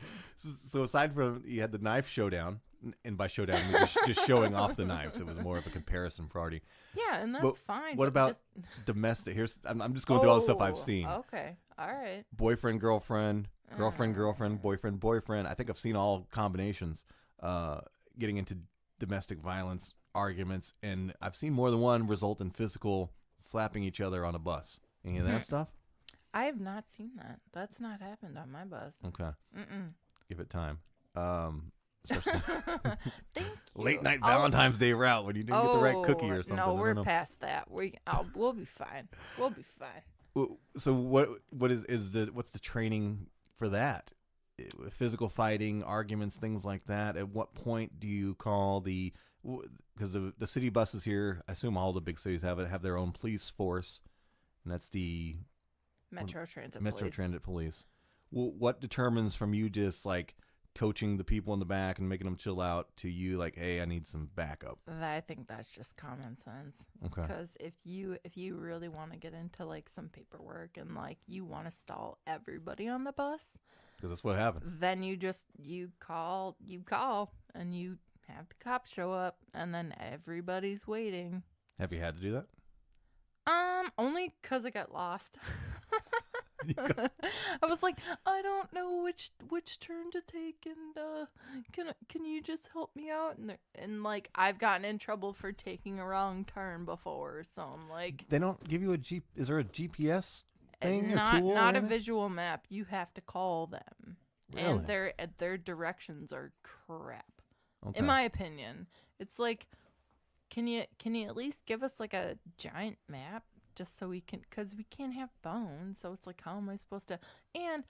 So aside from you had the knife showdown, and by showdown, I mean just showing off the knives. It was more of a comparison party. Yeah, and that's But fine. what but about just... domestic? I'm just going through all the stuff I've Oh, seen. Okay. All right. Boyfriend, girlfriend, girlfriend, boyfriend. I think I've seen all combinations getting into domestic violence arguments, and I've seen more than one result in physical slapping each other on a bus. Any of that stuff? I have not seen that. That's not happened on my bus. Okay. Mm-mm. Give it time. Especially Thank you. late night Valentine's Day route when you didn't get the right cookie or something. No, I we're don't know. past that. We'll be fine. We'll be fine. So what's the training for that? Physical fighting, arguments, things like that. At what point do you call because the city buses here, I assume all the big cities have their own police force, and that's the Metro Transit Metro Police. Transit Police. Well, what determines from you just like coaching the people in the back and making them chill out to you like, hey, I need some backup? I think that's just common sense. Okay. Because if you really want to get into like some paperwork and like you want to stall everybody on the bus, Because that's what happens. then you call and you have the cops show up and then everybody's waiting. Have you had to do that? Only 'cause I got lost. I was like, I don't know which turn to take, and can you just help me out? And like I've gotten in trouble for taking a wrong turn before, so I'm like, They don't give you is there a GPS thing not or tool? not or a anything? visual map. You have to call them, Really? and their directions are crap. Okay. In my opinion, it's like, can you at least give us like a giant map just so we can, because we can't have phones, so it's like, how am I supposed to, and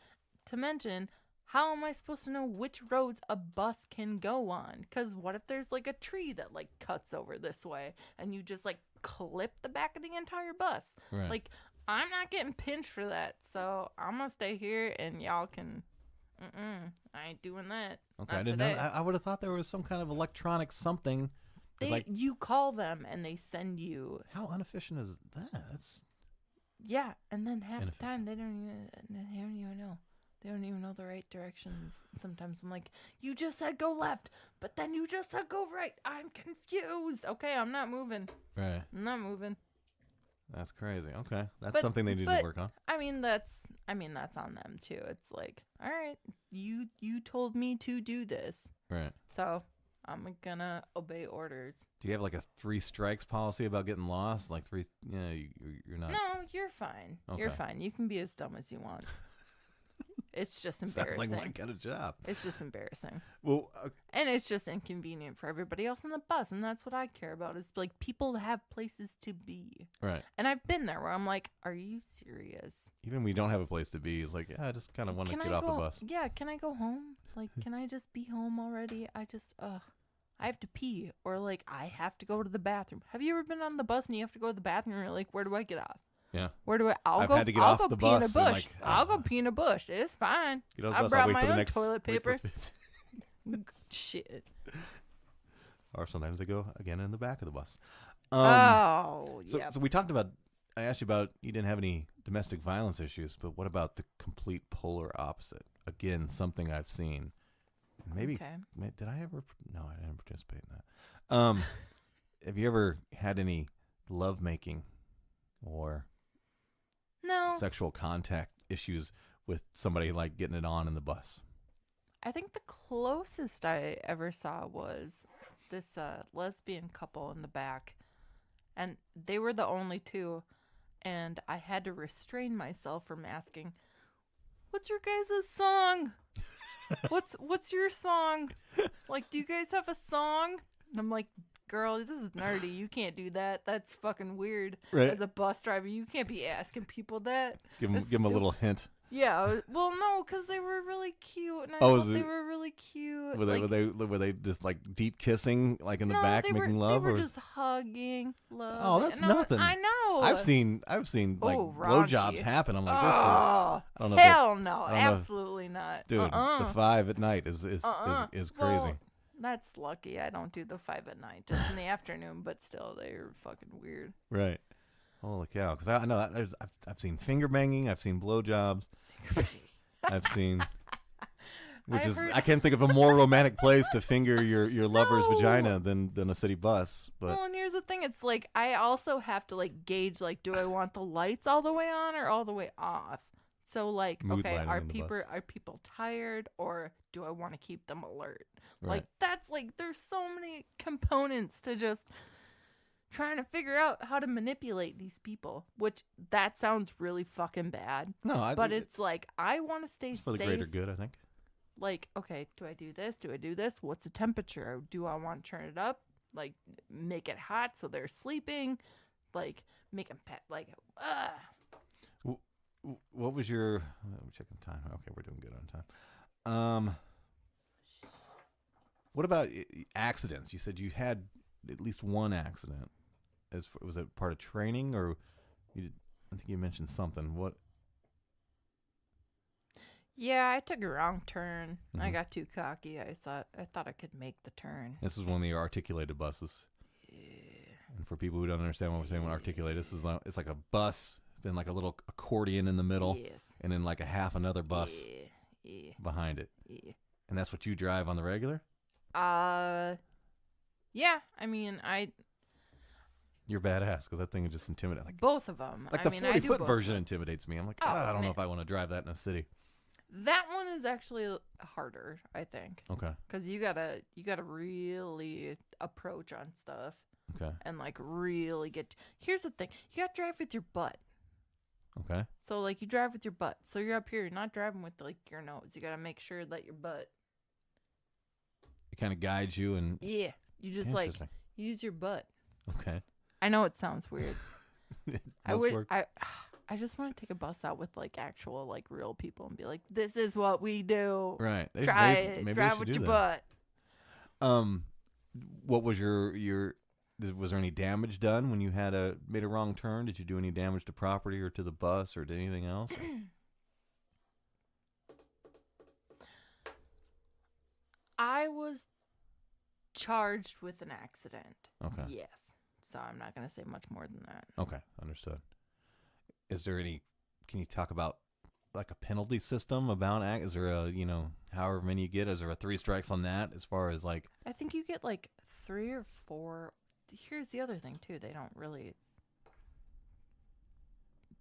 to mention, how am I supposed to know which roads a bus can go on? Because what if there's like a tree that like cuts over this way and you just like clip the back of the entire bus? Right. Like, I'm not getting pinched for that, so I'm gonna stay here and y'all can. I ain't doing that. Okay, Not I didn't today. know. I would have thought there was some kind of electronic something. It's like, You call them and they send you. how inefficient is that? That's Yeah, and then half the Inefficient. time they don't even know. They don't even know the right directions. Sometimes I'm like, you just said go left, but then you just said go right. I'm confused. Okay, I'm not moving. right. I'm not moving. That's crazy. Okay, that's But- something they need to but- work on. I mean that's on them too. It's like, all right, you told me to do this, Right. so I'm gonna obey orders. Do you have like a 3 strikes policy about getting lost? Like 3? Yeah, you're not. No, you're fine. You're Okay. fine. You can be as dumb as you want. It's just Sounds embarrassing. like my kind of job. It's just embarrassing. Well, And it's just inconvenient for everybody else on the bus. And that's what I care about, is like people have places to be. right. And I've been there where I'm like, are you serious? Even we don't have a place to be. It's like, yeah, I just kind of want to Can get I off go, the bus. Yeah, can I go home? Like, can I just be home already? I have to pee. Or like, I have to go to the bathroom. Have you ever been on the bus and you have to go to the bathroom and you're like, where do I get off? Yeah. Where do I? I've had to get I'll off go the pee in a bus bush. and, like, I'll go pee in a bush. It's fine. Get off the I bus. brought I'll wait my for the own next toilet wait for paper. 15. Shit. Or sometimes they go again in the back of the bus. Oh, So, yeah. so we talked about. I asked you about you didn't have any domestic violence issues, but what about the complete polar opposite? Again, something I've seen. Maybe Okay. did I ever? No, I didn't participate in that. Have you ever had any lovemaking or No, sexual contact issues with somebody like getting it on in the bus? I think the closest I ever saw was this lesbian couple in the back, and they were the only two, and I had to restrain myself from asking, "What's your guys' song? What's your song? Like, do you guys have a song?" And I'm like, "Girl, this is nerdy. You can't do that. That's fucking weird. Right. As a bus driver, you can't be asking people that." Give them This- a little hint. Yeah, well, no, because they were really cute, and I Oh, thought is they it- were really cute. Were they just like deep kissing like in the no, back they making were, love? They or were was- just hugging, love. Oh, that's nothing. I know. I've seen like Oh, blowjobs raunchy. happen. I'm like, this is Oh, I don't know if that- hell no, I don't know if- absolutely not. dude. The 5 at night is crazy. Well, that's lucky. I don't do the 5 at night, just in the afternoon. But still, they're fucking weird. Right. Holy cow! Because I know that I've seen finger banging. I've seen blowjobs. I've seen Which I've is, heard- I can't think of a more romantic place to finger your lover's No. vagina than a city bus. But Well, and here's the thing: it's like I also have to like gauge like, do I want the lights all the way on or all the way off? So like, Mood okay, lighting are in the people bus. are people tired or do I want to keep them alert? Right. Like that's like there's so many components to just trying to figure out how to manipulate these people. Which that sounds really fucking bad, no, but it's like I want to stay it's for the safe. greater good, I think. Like, okay, do I do this? Do I do this? What's the temperature? Do I want to turn it up? Like, make it hot so they're sleeping? Like, make them pet? Like, What was your? Let me check the time. Okay, we're doing good on time. What about accidents? You said you had at least one accident. Was it part of training, or you did, I think you mentioned something. What? yeah, I took a wrong turn. I Mhm. got too cocky. I thought I could make the turn. This is one of the articulated buses. Yeah. And for people who don't understand what we're saying when articulated, this is it's like a bus, then like a little accordion in the middle, Yes. and then like a half another bus Yeah. Yeah. behind it. Yeah. And that's what you drive on the regular? Yeah. I mean, You're badass because that thing is just intimidating. Like, both of them. like I the mean, 40 I do foot both. version intimidates me. I'm like, Oh, I don't know man. if I want to drive that in a city. That one is actually harder, I think, Okay. because you gotta really approach on stuff. Okay. And like really get. Here's the thing: you got to drive with your butt. Okay. So like you drive with your butt. So you're up here. You're not driving with like your nose. You got to make sure that your butt. It kind of guides you and Yeah. You just like Interesting. use your butt. Okay. I know it sounds weird. It I must would. work. I just want to take a bus out with like actual like real people and be like, this is what we do. Right. Try Maybe it. they Drive should with do your that. butt. What was was there any damage done when you made a wrong turn? Did you do any damage to property or to the bus or to anything else? I was charged with an accident. Okay. Yes. So I'm not gonna say much more than that. Okay, understood. Is there any? Can you talk about like a penalty system about act? Is there a however many you get? Is there a 3 strikes on that? As far as like, I think you get like 3 or 4. Here's the other thing too. They don't really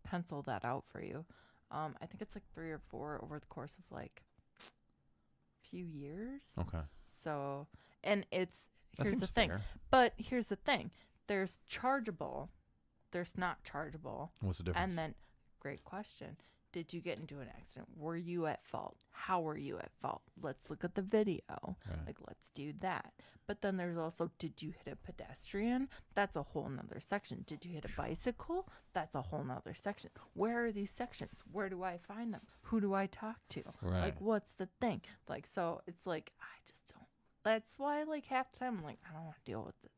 pencil that out for you. I think it's like 3 or 4 over the course of like a few years. okay, So, and it's that here's seems the thing. fair. But here's the thing. There's chargeable. There's not chargeable. What's the difference? And then, great question. Did you get into an accident? Were you at fault? How were you at fault? Let's look at the video. Right. Like, let's do that. But then there's also, did you hit a pedestrian? That's a whole nother section. Did you hit a bicycle? That's a whole nother section. Where are these sections? Where do I find them? Who do I talk to? Right. Like, what's the thing? Like, so it's like, I just don't. That's why, like, half the time I'm like, I don't want to deal with it.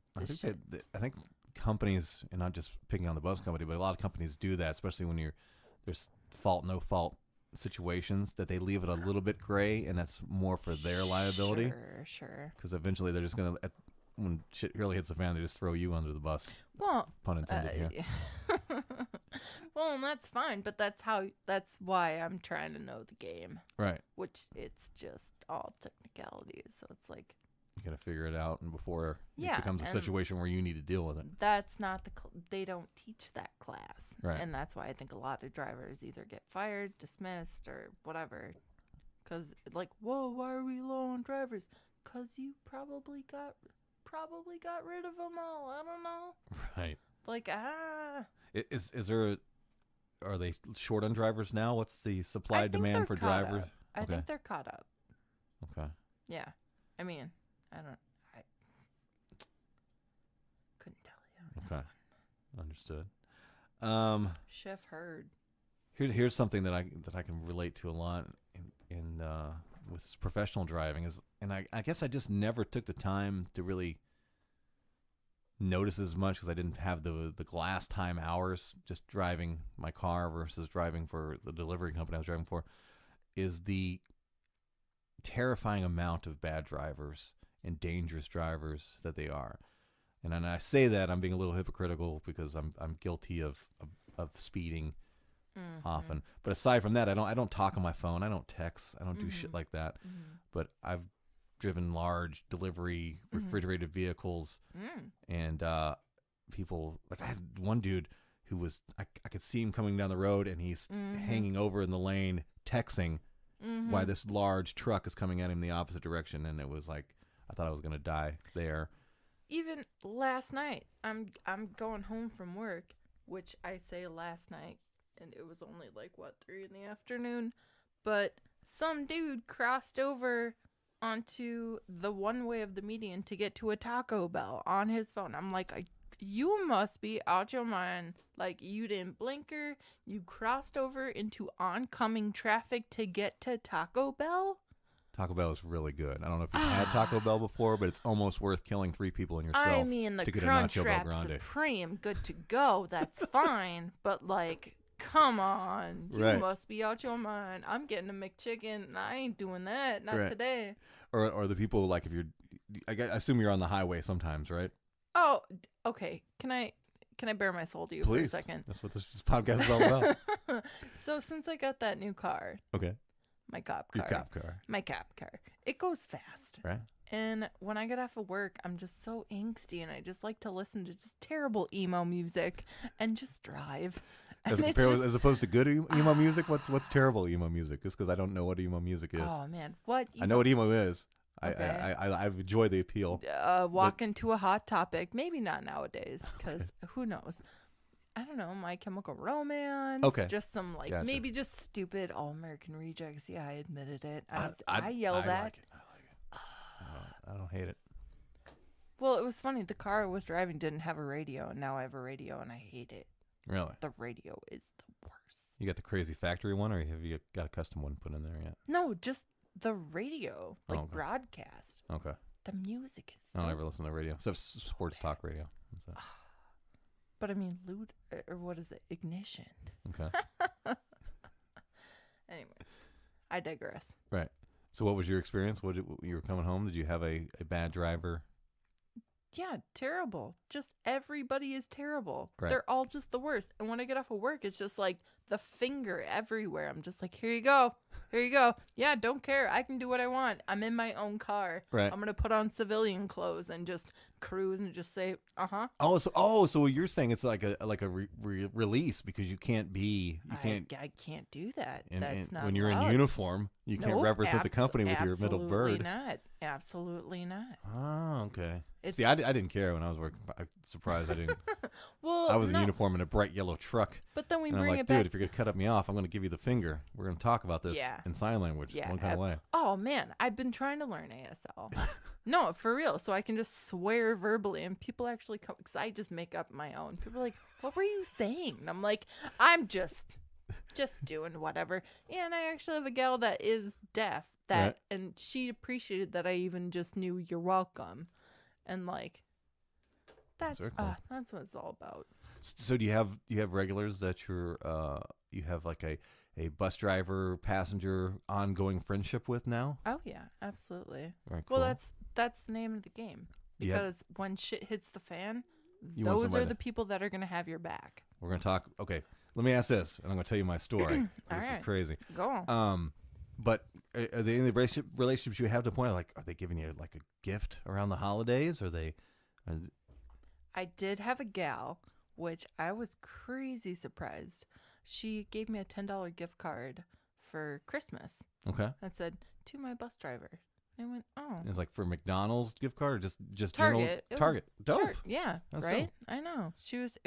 I think companies, and not just picking on the bus company, but a lot of companies do that, especially when there's fault, no fault situations, that they leave it a little bit gray, and that's more for their liability. Sure. Because eventually they're just gonna, when shit really hits the fan, they just throw you under the bus. Well, Pun intended here. well, and that's fine, but that's why I'm trying to know the game, Right. which it's just all technicalities. So it's like, You gotta figure it out, and before Yeah, it becomes a and- situation where you need to deal with it. that's not they don't teach that class. Right. And that's why I think a lot of drivers either get fired, dismissed, or whatever. Because, like, whoa, why are we low on drivers? Because you probably got rid of them all. I don't know. Right. Like, Is there? Are they short on drivers now? What's the supply I think demand they're for caught drivers? up. I Okay. think they're caught up. Okay. Yeah. I mean, I couldn't tell you. Okay. Understood. Chef Heard. Here's something that I can relate to a lot in with professional driving is, and I guess I just never took the time to really notice as much because I didn't have the glass time hours just driving my car versus driving for the delivery company I was driving for, is the terrifying amount of bad drivers and dangerous drivers that they are. And I say that I'm being a little hypocritical because I'm guilty of speeding often. But aside from that, I don't talk on my phone. I don't text. I don't do shit like that. But I've driven large delivery refrigerated vehicles, and people like I had one dude who was I could see him coming down the road, and he's hanging over in the lane texting why this large truck is coming at him the opposite direction, and it was like I thought I was gonna die there. Even last night, I'm going home from work, which I say last night, and it was only like 3 in the afternoon, but some dude crossed over onto the one way of the median to get to a Taco Bell on his phone. I'm like, you must be out your mind. Like, you didn't blinker, you crossed over into oncoming traffic to get to Taco Bell. Taco Bell is really good. I don't know if you've had Taco Bell before, but it's almost worth killing 3 people and yourself. I mean, the to get a Crunch Nacho Bel Wrap Grande. Supreme, good to go. That's fine. But, like, come on. You Right. must be out your mind. I'm getting a McChicken. I ain't doing that. Not Right. today. Or the people, like, if you're, I assume you're on the highway sometimes, right? Oh, okay. Can I bare my soul to you Please. for a second? That's what this podcast is all about. So since I got that new car, Okay. my cop Your car, cop car, my cop car, it goes fast. right? And when I get off of work, I'm just so angsty, and I just like to listen to just terrible emo music and just drive. As, And it's compared, just- as opposed to good emo music, what's terrible emo music? Just because I don't know what emo music is. Oh man, what? I know what emo is. Okay. I enjoy the appeal. Walk into a Hot Topic. Maybe not nowadays, because who knows? I don't know. My Chemical Romance. Okay. Just some like Gotcha. maybe just stupid All American Rejects. Yeah, I admitted it. I I yelled I at. like it. I like it. I don't hate it. Well, it was funny. The car I was driving didn't have a radio, and now I have a radio, and I hate it. Really? The radio is the worst. You got the crazy factory one, or have you got a custom one put in there yet? No, just the radio, like okay. broadcast. Okay. The music is. I don't so- ever listen to radio, except sports talk radio. That's it. But I mean, or what is it? Ignition. Okay. Anyway, I digress. Right. So what was your experience? You were coming home? Did you have a bad driver? Yeah, terrible. Just everybody is terrible. Right. They're all just the worst. And when I get off of work, it's just like the finger everywhere. I'm just like, here you go. Here you go. Yeah, don't care. I can do what I want. I'm in my own car. Right. I'm going to put on civilian clothes and just cruise and just say, uh-huh. So you're saying it's like a release because you can't I can't do that. and That's not when you're allowed. in uniform, you can't Nope, represent the company with your middle bird. Absolutely not. Oh, okay. It's, See, I didn't care when I was working. I'm surprised I didn't. well, I was in no, uniform in a bright yellow truck. But then we And I'm bring like, it back. dude, if you're going to cut me off, I'm going to give you the finger. We're going to talk about this Yeah. in sign language. Yeah, One kind of way. Oh man, I've been trying to learn ASL. No, for real. So I can just swear verbally, and people actually come because I just make up my own. People are like, "What were you saying?" And I'm like, "I'm just doing whatever." And I actually have a gal that is deaf, Right. and she appreciated that I even just knew "you're welcome," and like, that's very cool. that's what it's all about. So do you have regulars that you have like a bus driver passenger ongoing friendship with now? Oh yeah, absolutely. Very cool. Well, that's the name of the game. Yeah. Because when shit hits the fan, You want those somebody are to- the people that are going to have your back. We're going to talk. Okay, let me ask this, and I'm going to tell you my story. All This is right. crazy. Go on. But are they in the relationships you have to the point like, are they giving you like a gift around the holidays? Are they? I did have a gal, which I was crazy surprised. She gave me a $10 gift card for Christmas Okay. that said, "To my bus driver." And I went, "Oh. It's like for McDonald's gift card or just Target. general It was Target. Dope. Sure. Yeah, That's right? dope. I know. She was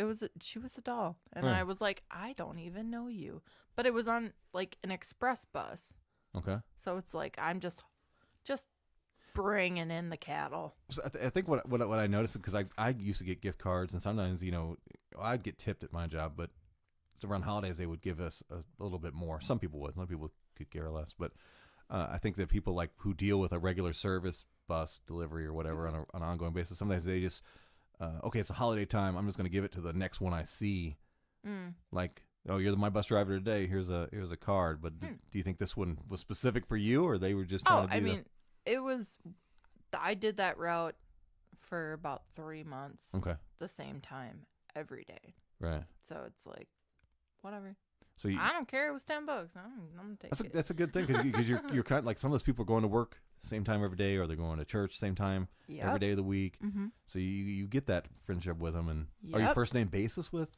a doll. And Right. I was like, "I don't even know you." But it was on like an express bus. Okay. So it's like I'm just bringing in the cattle. So I think what I noticed, because I used to get gift cards, and sometimes I'd get tipped at my job, but it's around holidays they would give us a little bit more. Some people would, some people could care less. But I think that people like who deal with a regular service bus delivery or whatever on an ongoing basis, sometimes they just okay, it's a holiday time, I'm just going to give it to the next one I see. Like, oh, you're my bus driver today. Here's a card. But do you think this one was specific for you, or they were just trying to do it was. I did that route for about 3 months. Okay. The same time every day. Right. So it's like, whatever. So you, I don't care. It was $10. I'm gonna take it. that's a good thing because you're kind of like some of those people are going to work same time every day, or they're going to church same time every day of the week. Mm-hmm. So you get that friendship with them. And are you Yep. first name basis with?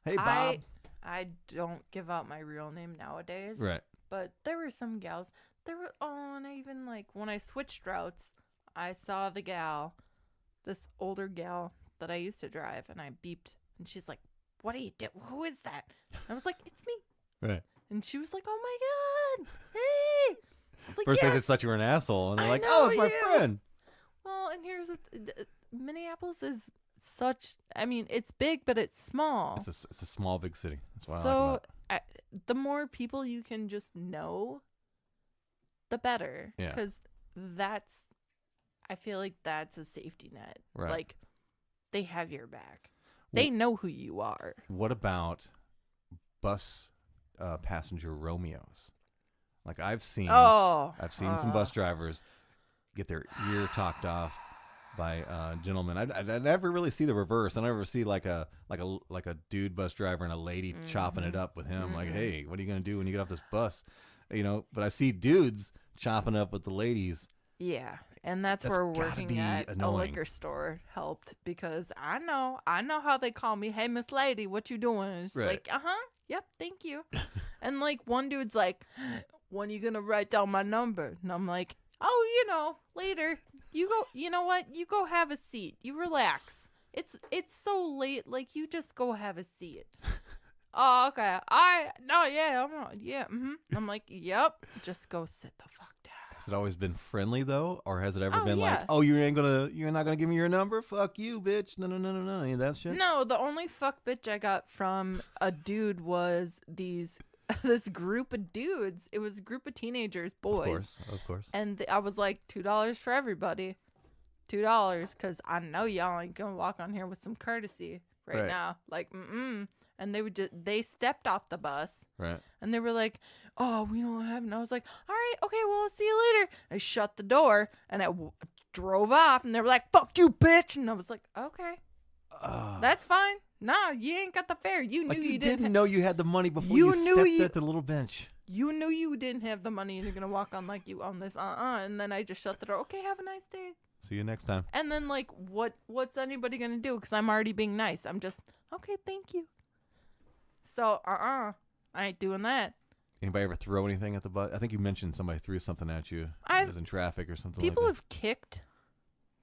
Hey Bob. I don't give out my real name nowadays. Right. But there were some gals. And I even like when I switched routes, I saw the gal, this older gal that I used to drive, and I beeped, and she's like, "What are you doing? Who is that?" I was like, "It's me." Right. And she was like, "Oh my god, hey!" I was like, First yes. they thought you were an asshole, and they're I like, know "Oh, it's my you." friend." Well, and here's Minneapolis is such. I mean, it's big, but it's small. It's a small big city. That's what I like So about it. the more people you can just know, the better. Yeah. Because I feel like that's a safety net. Right. Like, they have your back. They know who you are. What about bus passenger Romeos? Like I've seen some bus drivers get their ear talked off by gentlemen. I never really see the reverse. I never see like a dude bus driver and a lady chopping it up with him. Like, hey, what are you gonna do when you get off this bus? You know. But I see dudes chopping up with the ladies. Yeah. And that's That's where gotta working be at a annoying. liquor store helped, because I know how they call me. Hey, Miss Lady, what you doing? It's Right. like, yep, thank you. And like one dude's like, when you gonna write down my number? And I'm like, oh, later. You go. You know what? You go have a seat. You relax. It's so late. Like, you just go have a seat. Oh, okay. I'm like, yep. Just go sit the fuck down. Has it always been friendly though, or has it ever been like, yeah. oh, you're not gonna give me your number? Fuck you, bitch. No, any of that shit. No, the only fuck bitch I got from a dude was this group of dudes. It was a group of teenagers, boys. Of course. And I was like, $2 for everybody. $2, because I know y'all ain't gonna walk on here with some courtesy right now. Like, And they stepped off the bus. Right. And they were like, oh, we don't have. And I was like, all right, okay, well, I'll see you later. I shut the door and I drove off. And they were like, fuck you, bitch. And I was like, okay, that's fine. Nah, you ain't got the fare. You knew you didn't know you had the money before You you knew stepped you- at the little bench. You knew you didn't have the money and you're going to walk on like you own this. And then I just shut the door. Okay, have a nice day. See you next time. And then, like, what's anybody going to do? Because I'm already being nice. I'm just, okay, thank you. So, I ain't doing that. Anybody ever throw anything at the bus? I think you mentioned somebody threw something at you. It was in traffic or something People like that. have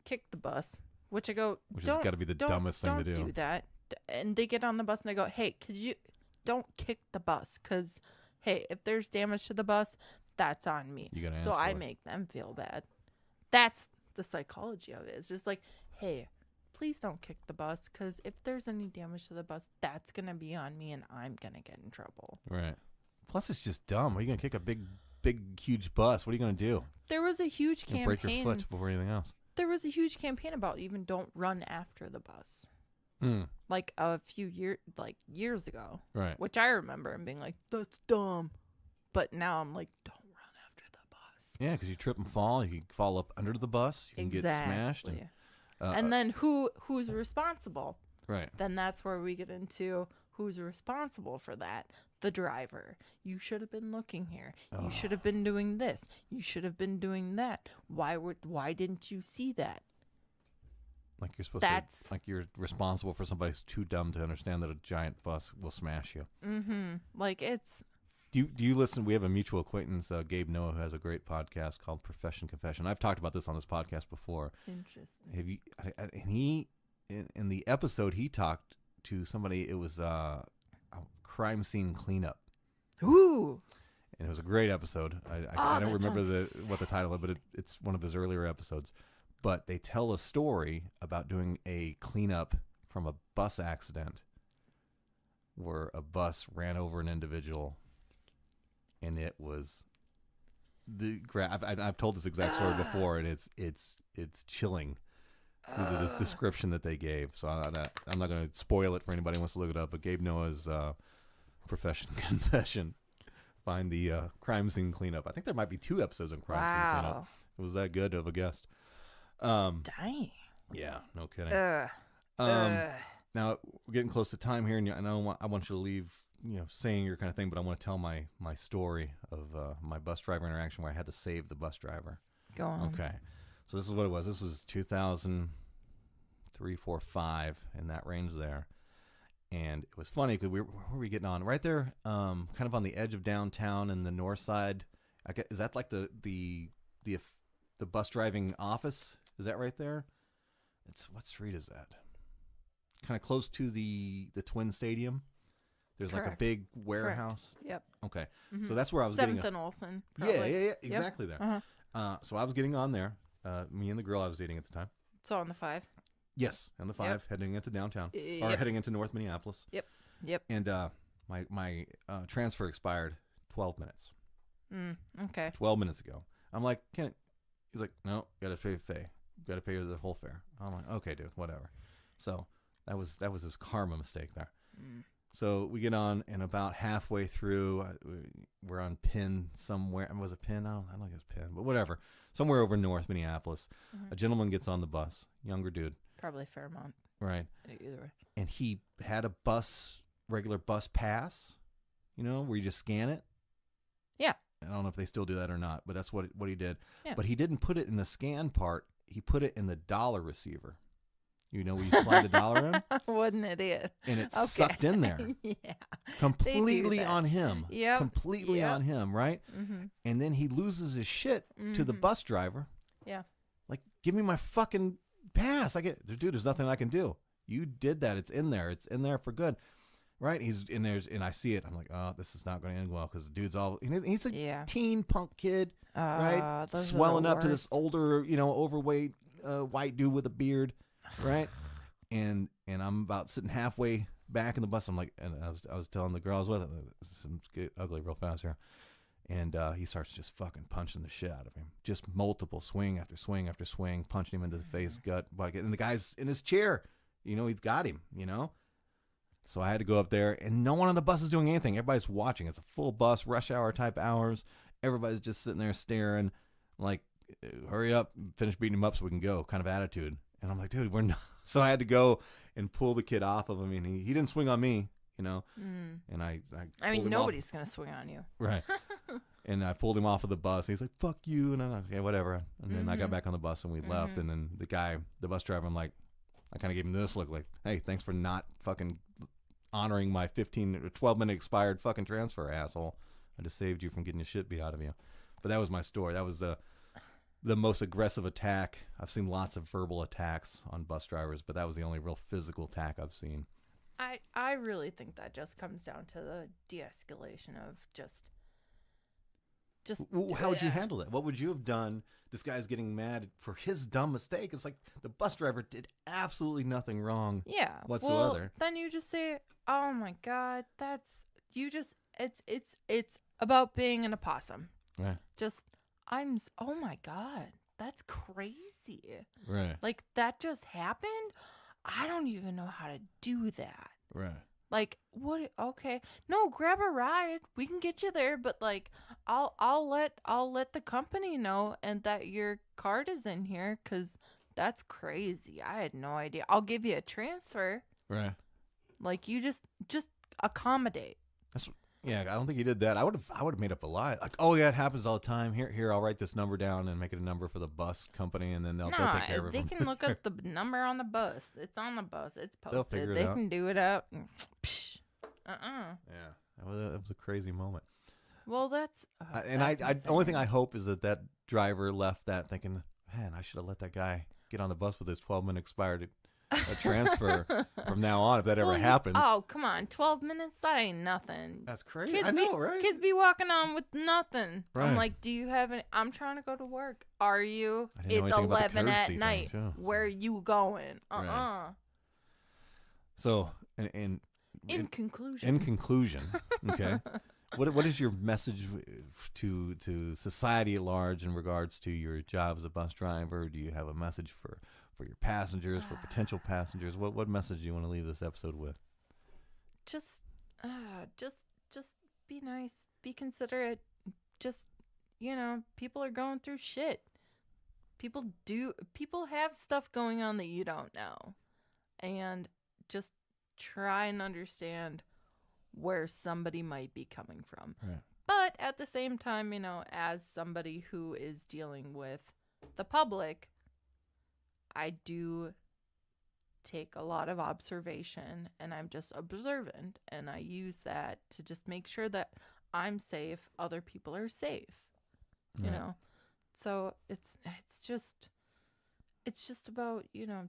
kicked the bus, which I go, Which has got to be the dumbest thing to do. Don't do that. And they get on the bus and I go, hey, don't kick the bus, because, hey, if there's damage to the bus, that's on me. You gotta ask so I for it. make them feel bad. That's the psychology of it. It's just like, hey, please don't kick the bus, because if there's any damage to the bus, that's going to be on me and I'm going to get in trouble. Right. Plus, it's just dumb. Are you going to kick a big, huge bus? What are you going to do? There was a huge You're gonna break your foot before anything else. There was a huge campaign about even don't run after the bus. Hmm. Like a few years ago, Right. which I remember and being like, that's dumb. But now I'm like, don't run after the bus. Yeah, because you trip and fall. You can fall up under the bus. You can get smashed. And then who's responsible? Right. Then that's where we get into who's responsible for that. The driver. You should have been looking here. You should have been doing this. You should have been doing that. Why didn't you see that? Like you're supposed to. Like you're responsible for somebody who's too dumb to understand that a giant bus will smash you. Mm-hmm. Like it's. Do you listen? We have a mutual acquaintance, Gabe Noah, who has a great podcast called Profession Confession. I've talked about this on this podcast before. Interesting. Have you? And he, in the episode, he talked to somebody. It was a crime scene cleanup. Ooh. And it was a great episode. I don't remember sounds what the title of, but it's one of his earlier episodes. But they tell a story about doing a cleanup from a bus accident where a bus ran over an individual, and it was I've told this exact story before, and it's chilling. The description that they gave. So I'm not going to spoil it for anybody who wants to look it up. But Gabe Noah's Profession Confession. Find the crime scene cleanup. I think there might be 2 episodes on crime scene cleanup. It was that good of a guest. Dang. Yeah, no kidding. Now we're getting close to time here, and I want you to leave saying your kind of thing, but I want to tell my story of my bus driver interaction where I had to save the bus driver. Go on. Okay, so this is what it was. This was 2003, 4, 5 in that range there, and it was funny because where were we getting on? Right there, kind of on the edge of downtown in the north side. Is that like the bus driving office? Is that right there? What street is that? Kind of close to the Twin Stadium. There's like a Correct. big warehouse. Yep. Okay, Mhm. so that's where I was 7th getting. and Olsen. Yeah, Probably. exactly there. Uh-huh. So I was getting on there. Me and the girl I was dating at the time. So on the 5. Yes, and the 5 heading into downtown or Yep. heading into North Minneapolis. Yep. And my transfer expired 12 minutes. Okay. 12 minutes ago. I'm like, he's like, no, gotta pay the whole fare. I'm like, okay, dude, whatever. So that was his karma mistake there. So we get on, and about halfway through, we're on Penn somewhere. Was it Penn? I don't think it's Penn, but whatever. Somewhere over North Minneapolis. A gentleman gets on the bus, younger dude. Probably Fairmont. Right. Either way. And he had a regular bus pass, where you just scan it. Yeah. I don't know if they still do that or not, but that's what he did. Yeah. But he didn't put it in the scan part. He put it in the dollar receiver. Where you slide the dollar in? What an idiot. And it Okay. sucked in there. Yeah. Completely that. on him. Yep. Completely Yep. on him, right? Mm-hmm. And then he loses his shit to the bus driver. Yeah. Like, give me my fucking pass. Dude, there's nothing I can do. You did that. It's in there. It's in there for good. Right? He's in there, and I see it. I'm like, oh, this is not going to end well because the dude's he's a teen punk kid, right? Those are Swelling the up to this worst. older, overweight white dude with a beard, right? And I'm about sitting halfway back in the bus. I'm like, and I was telling the girl I was with, some get ugly real fast here. And he starts just fucking punching the shit out of him. Just multiple swing after swing after swing, punching him into the face, gut, body. And the guy's in his chair. He's got him, So I had to go up there, and no one on the bus is doing anything. Everybody's watching. It's a full bus, rush hour type hours. Everybody's just sitting there staring, like, hurry up, finish beating him up so we can go, kind of attitude. And I'm like, dude, we're not. So I had to go and pull the kid off of him, and he didn't swing on me, And I pulled him nobody's going to swing on you. right. And I pulled him off of the bus. And he's like, fuck you. And I'm like, okay, whatever. And then I got back on the bus and we left. And then the bus driver, I kind of gave him this look like, hey, thanks for not fucking honoring my 15 or 12-minute expired fucking transfer, asshole. I just saved you from getting your shit beat out of you. But that was my story. That was the most aggressive attack. I've seen lots of verbal attacks on bus drivers, but that was the only real physical attack I've seen. I really think that just comes down to the de-escalation of just Well, how would you handle that? What would you have done? This guy's getting mad for his dumb mistake. It's like the bus driver did absolutely nothing wrong. Yeah. whatsoever. Well, then you just say, "Oh my God, it's about being an opossum." Right. Oh my God, that's crazy. Right. Like that just happened. I don't even know how to do that. Right. Like what? Okay, no, grab a ride. We can get you there, but like, I'll let the company know and that your card is in here because that's crazy. I had no idea. I'll give you a transfer. Right. Like you just accommodate. Yeah, I don't think he did that. I would have made up a lie. Like, oh yeah, it happens all the time. Here, I'll write this number down and make it a number for the bus company, and then they'll take care of it. They can look up the number on the bus. It's on the bus. It's posted. They'll figure it they out. can do it up. Yeah, that was a crazy moment. Well, that's And that's the only thing insane. I hope is that driver left that thinking, man, I should have let that guy get on the bus with his 12-minute expired transfer from now on if that ever happens. Oh, come on. 12 minutes? That ain't nothing. That's crazy. I know, right? Kids be walking on with nothing. Right. I'm like, do you have any? I'm trying to go to work. Are you? I didn't know It's anything about the 11 courtesy at thing, night. too, Where are you going? Right. So, in conclusion, okay, what is your message to society at large in regards to your job as a bus driver? Do you have a message for your passengers, for potential passengers? What message do you want to leave this episode with? Just be nice. Be considerate. Just, people are going through shit. People have stuff going on that you don't know. And just try and understand where somebody might be coming from. Right. But at the same time, you know, as somebody who is dealing with the public, I do take a lot of observation, and I'm just observant, and I use that to just make sure that I'm safe, other people are safe. You Right. know. So it's just about, you know,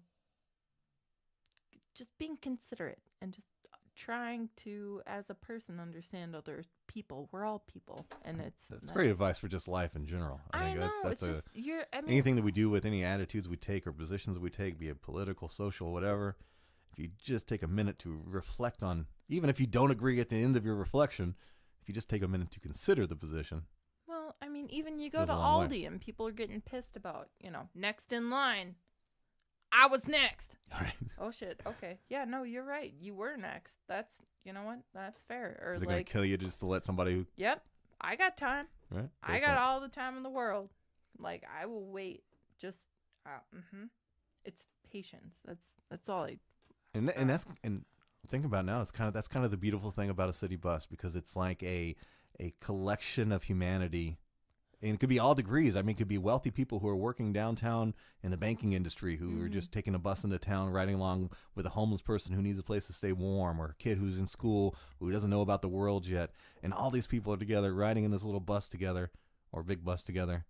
just being considerate and just trying to, as a person, understand other people. We're all people, and That's great advice for just life in general. I think know. that's It's just I mean, anything that we do with any attitudes we take or positions we take, be it political, social, whatever. If you just take a minute to reflect on, even if you don't agree at the end of your reflection, if you just take a minute to consider the position. well, I mean, even you go Goes to a long Aldi and people are getting pissed about, you know, next in line. I was next. All right. Oh shit. Okay. Yeah. No, you're right. You were next. That's, you know what? That's fair. Or Is it going like, to kill you just to let somebody who, yep. I got time. right? Go I for got it. all the time in the world. Like, I will wait. Just, it's patience. That's all I. And think about it now, that's kind of the beautiful thing about a city bus, because it's like a collection of humanity. And it could be all degrees. I mean, it could be wealthy people who are working downtown in the banking industry who are just taking a bus into town, riding along with a homeless person who needs a place to stay warm, or a kid who's in school who doesn't know about the world yet. And all these people are together riding in this little bus together, or big bus together,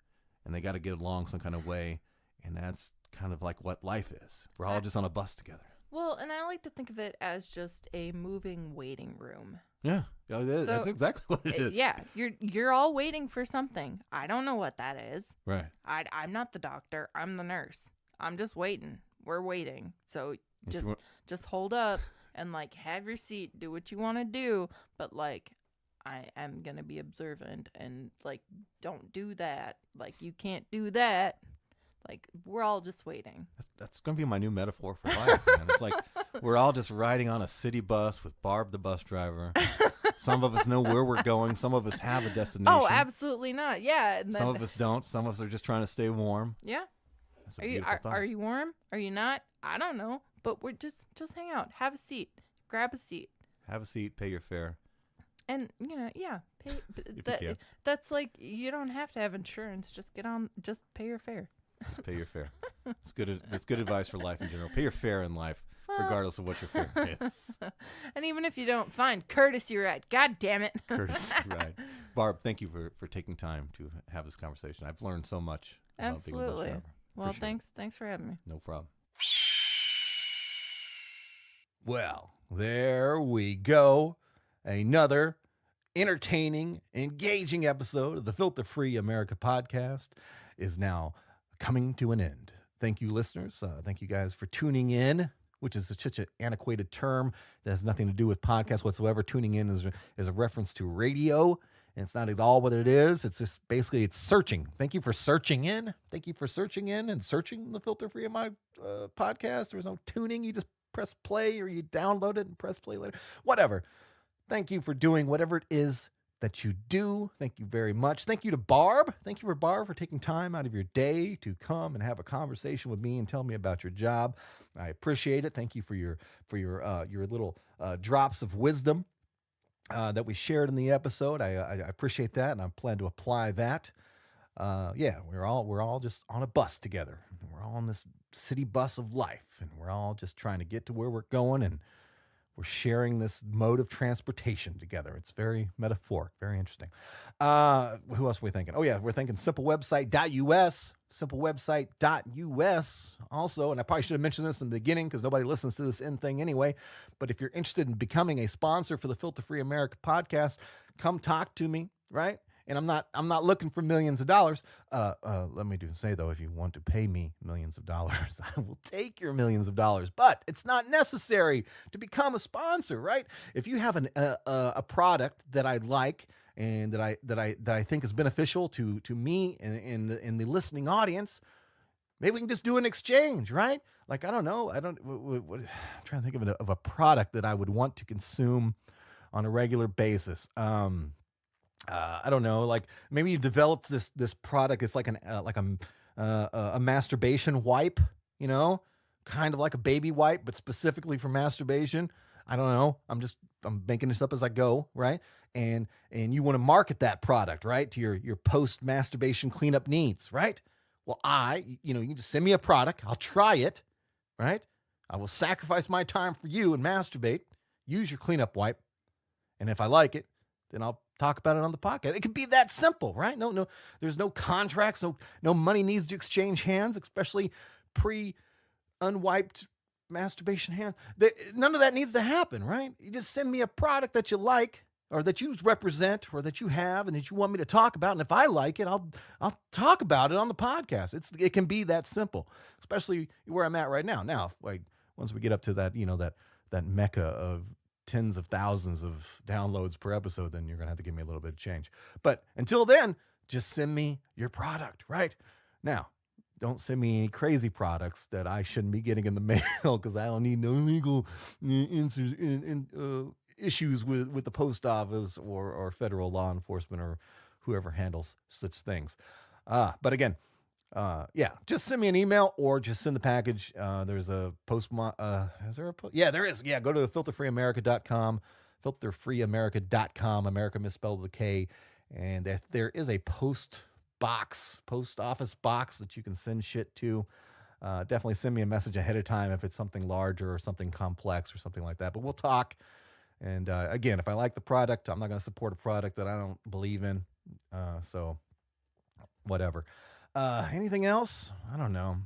and they got to get along some kind of way. And that's kind of like what life is. We're all just on a bus together. Well, and I like to think of it as just a moving waiting room. Yeah, that's So, exactly what it is. Yeah, you're all waiting for something. I don't know what that is. Right. I'm not the doctor. I'm the nurse. I'm just waiting. We're waiting. So If you want- just hold up and like have your seat. Do what you want to do, but like I am gonna be observant and like don't do that. Like you can't do that. Like we're all just waiting. That's going to be my new metaphor for life, man. It's like we're all just riding on a city bus with Barb, the bus driver. Some of us know where we're going. Some of us have a destination. Oh, absolutely not. Yeah. And Some then, of us don't. Some of us are just trying to stay warm. yeah. That's a Are you beautiful thought. are you warm? Are you not? I don't know. But we're just hang out. Have a seat. Grab a seat. Have a seat, pay your fare. And you know, yeah, pay. you can. That's like you don't have to have insurance. Just get on. Just pay your fare. Just pay your fare. It's good. It's good advice for life in general. Pay your fare in life, regardless of what your fare is. And even if you don't, find courtesy ride. God damn it. Courtesy ride. Barb, thank you for taking time to have this conversation. I've learned so much about being a bus Absolutely. driver. Well, Appreciate it. thanks for having me. No problem. Well, there we go. Another entertaining, engaging episode of the Filter Free America podcast is now coming to an end. Thank you, listeners. Thank you guys for tuning in, which is such an antiquated term that has nothing to do with podcasts whatsoever. Tuning in is a reference to radio, and it's not at all what it is. It's just basically it's searching. Thank you for searching in. Thank you for searching in and searching the Filter Free of my podcast. There's no tuning. You just press play or you download it and press play later. Whatever. Thank you for doing whatever it is that you do. Thank you very much. Thank you to Barb. Thank you for Barb for taking time out of your day to come and have a conversation with me and tell me about your job. I appreciate it. Thank you for your little drops of wisdom that we shared in the episode. I appreciate that, and I plan to apply that. Yeah, we're all just on a bus together. We're all on this city bus of life, and we're all just trying to get to where we're going, and we're sharing this mode of transportation together. It's very metaphoric, very interesting. Who else are we thinking? Oh, yeah, we're thinking simplewebsite.us, simplewebsite.us also. And I probably should have mentioned this in the beginning because nobody listens to this end thing anyway. But if you're interested in becoming a sponsor for the Filter Free America podcast, come talk to me, right? And I'm not looking for millions of dollars. Let me say though, if you want to pay me millions of dollars, I will take your millions of dollars. But it's not necessary to become a sponsor, right? If you have a product that I like and that I think is beneficial to me and the listening audience, maybe we can just do an exchange, right? Like I don't know, I'm trying to think of a product that I would want to consume on a regular basis. I don't know, like maybe you developed this product. It's like a masturbation wipe, you know, kind of like a baby wipe, but specifically for masturbation. I don't know. I'm making this up as I go, right? And you want to market that product, right, to your post masturbation cleanup needs, right? Well, you can just send me a product. I'll try it, right? I will sacrifice my time for you and masturbate. Use your cleanup wipe, and if I like it, then I'll talk about it on the podcast. It could be that simple, right? No, there's no contracts, no money needs to exchange hands, especially unwiped masturbation hands. None of that needs to happen, right? You just send me a product that you like, or that you represent, or that you have, and that you want me to talk about. And if I like it, I'll talk about it on the podcast. It can be that simple, especially where I'm at right now. Now, like once we get up to that, that mecca of tens of thousands of downloads per episode, then you're gonna have to give me a little bit of change. But until then, just send me your product, right? Now, don't send me any crazy products that I shouldn't be getting in the mail, because I don't need no legal issues with the post office or federal law enforcement or whoever handles such things. But again, just send me an email or just send the package. There's a is there a yeah, there is. Yeah, go to filterfreeamerica.com, filterfreeamerica.com, America misspelled with a K, and there is a post office box that you can send shit to. Definitely send me a message ahead of time if it's something larger or something complex or something like that. But we'll talk. And again, if I like the product, I'm not going to support a product that I don't believe in. So whatever. Anything else? I don't know.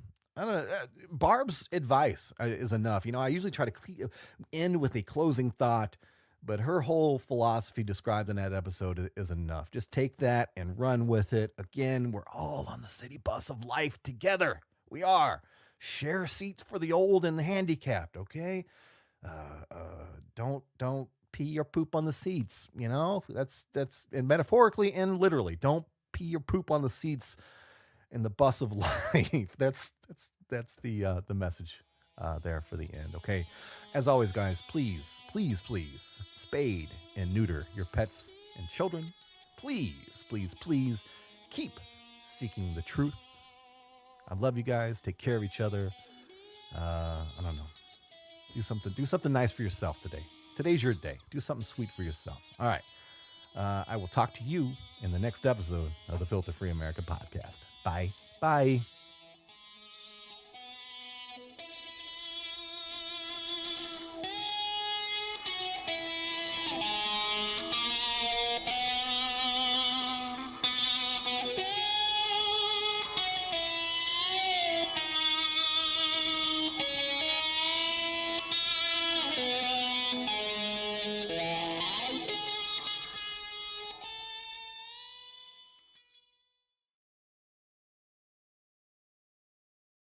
Barb's advice is enough. I usually try to end with a closing thought, but her whole philosophy described in that episode is enough. Just take that and run with it. Again, we're all on the city bus of life together. We are. Share seats for the old and the handicapped, okay? Don't pee or poop on the seats. That's and metaphorically and literally. Don't pee or poop on the seats in the bus of life. That's the message there for the end. Okay. As always, guys, please spade and neuter your pets and children. Please keep seeking the truth. I love you guys. Take care of each other. I don't know. Do something nice for yourself today. Today's your day. Do something sweet for yourself. All right. I will talk to you in the next episode of the Filter Free America podcast. Bye.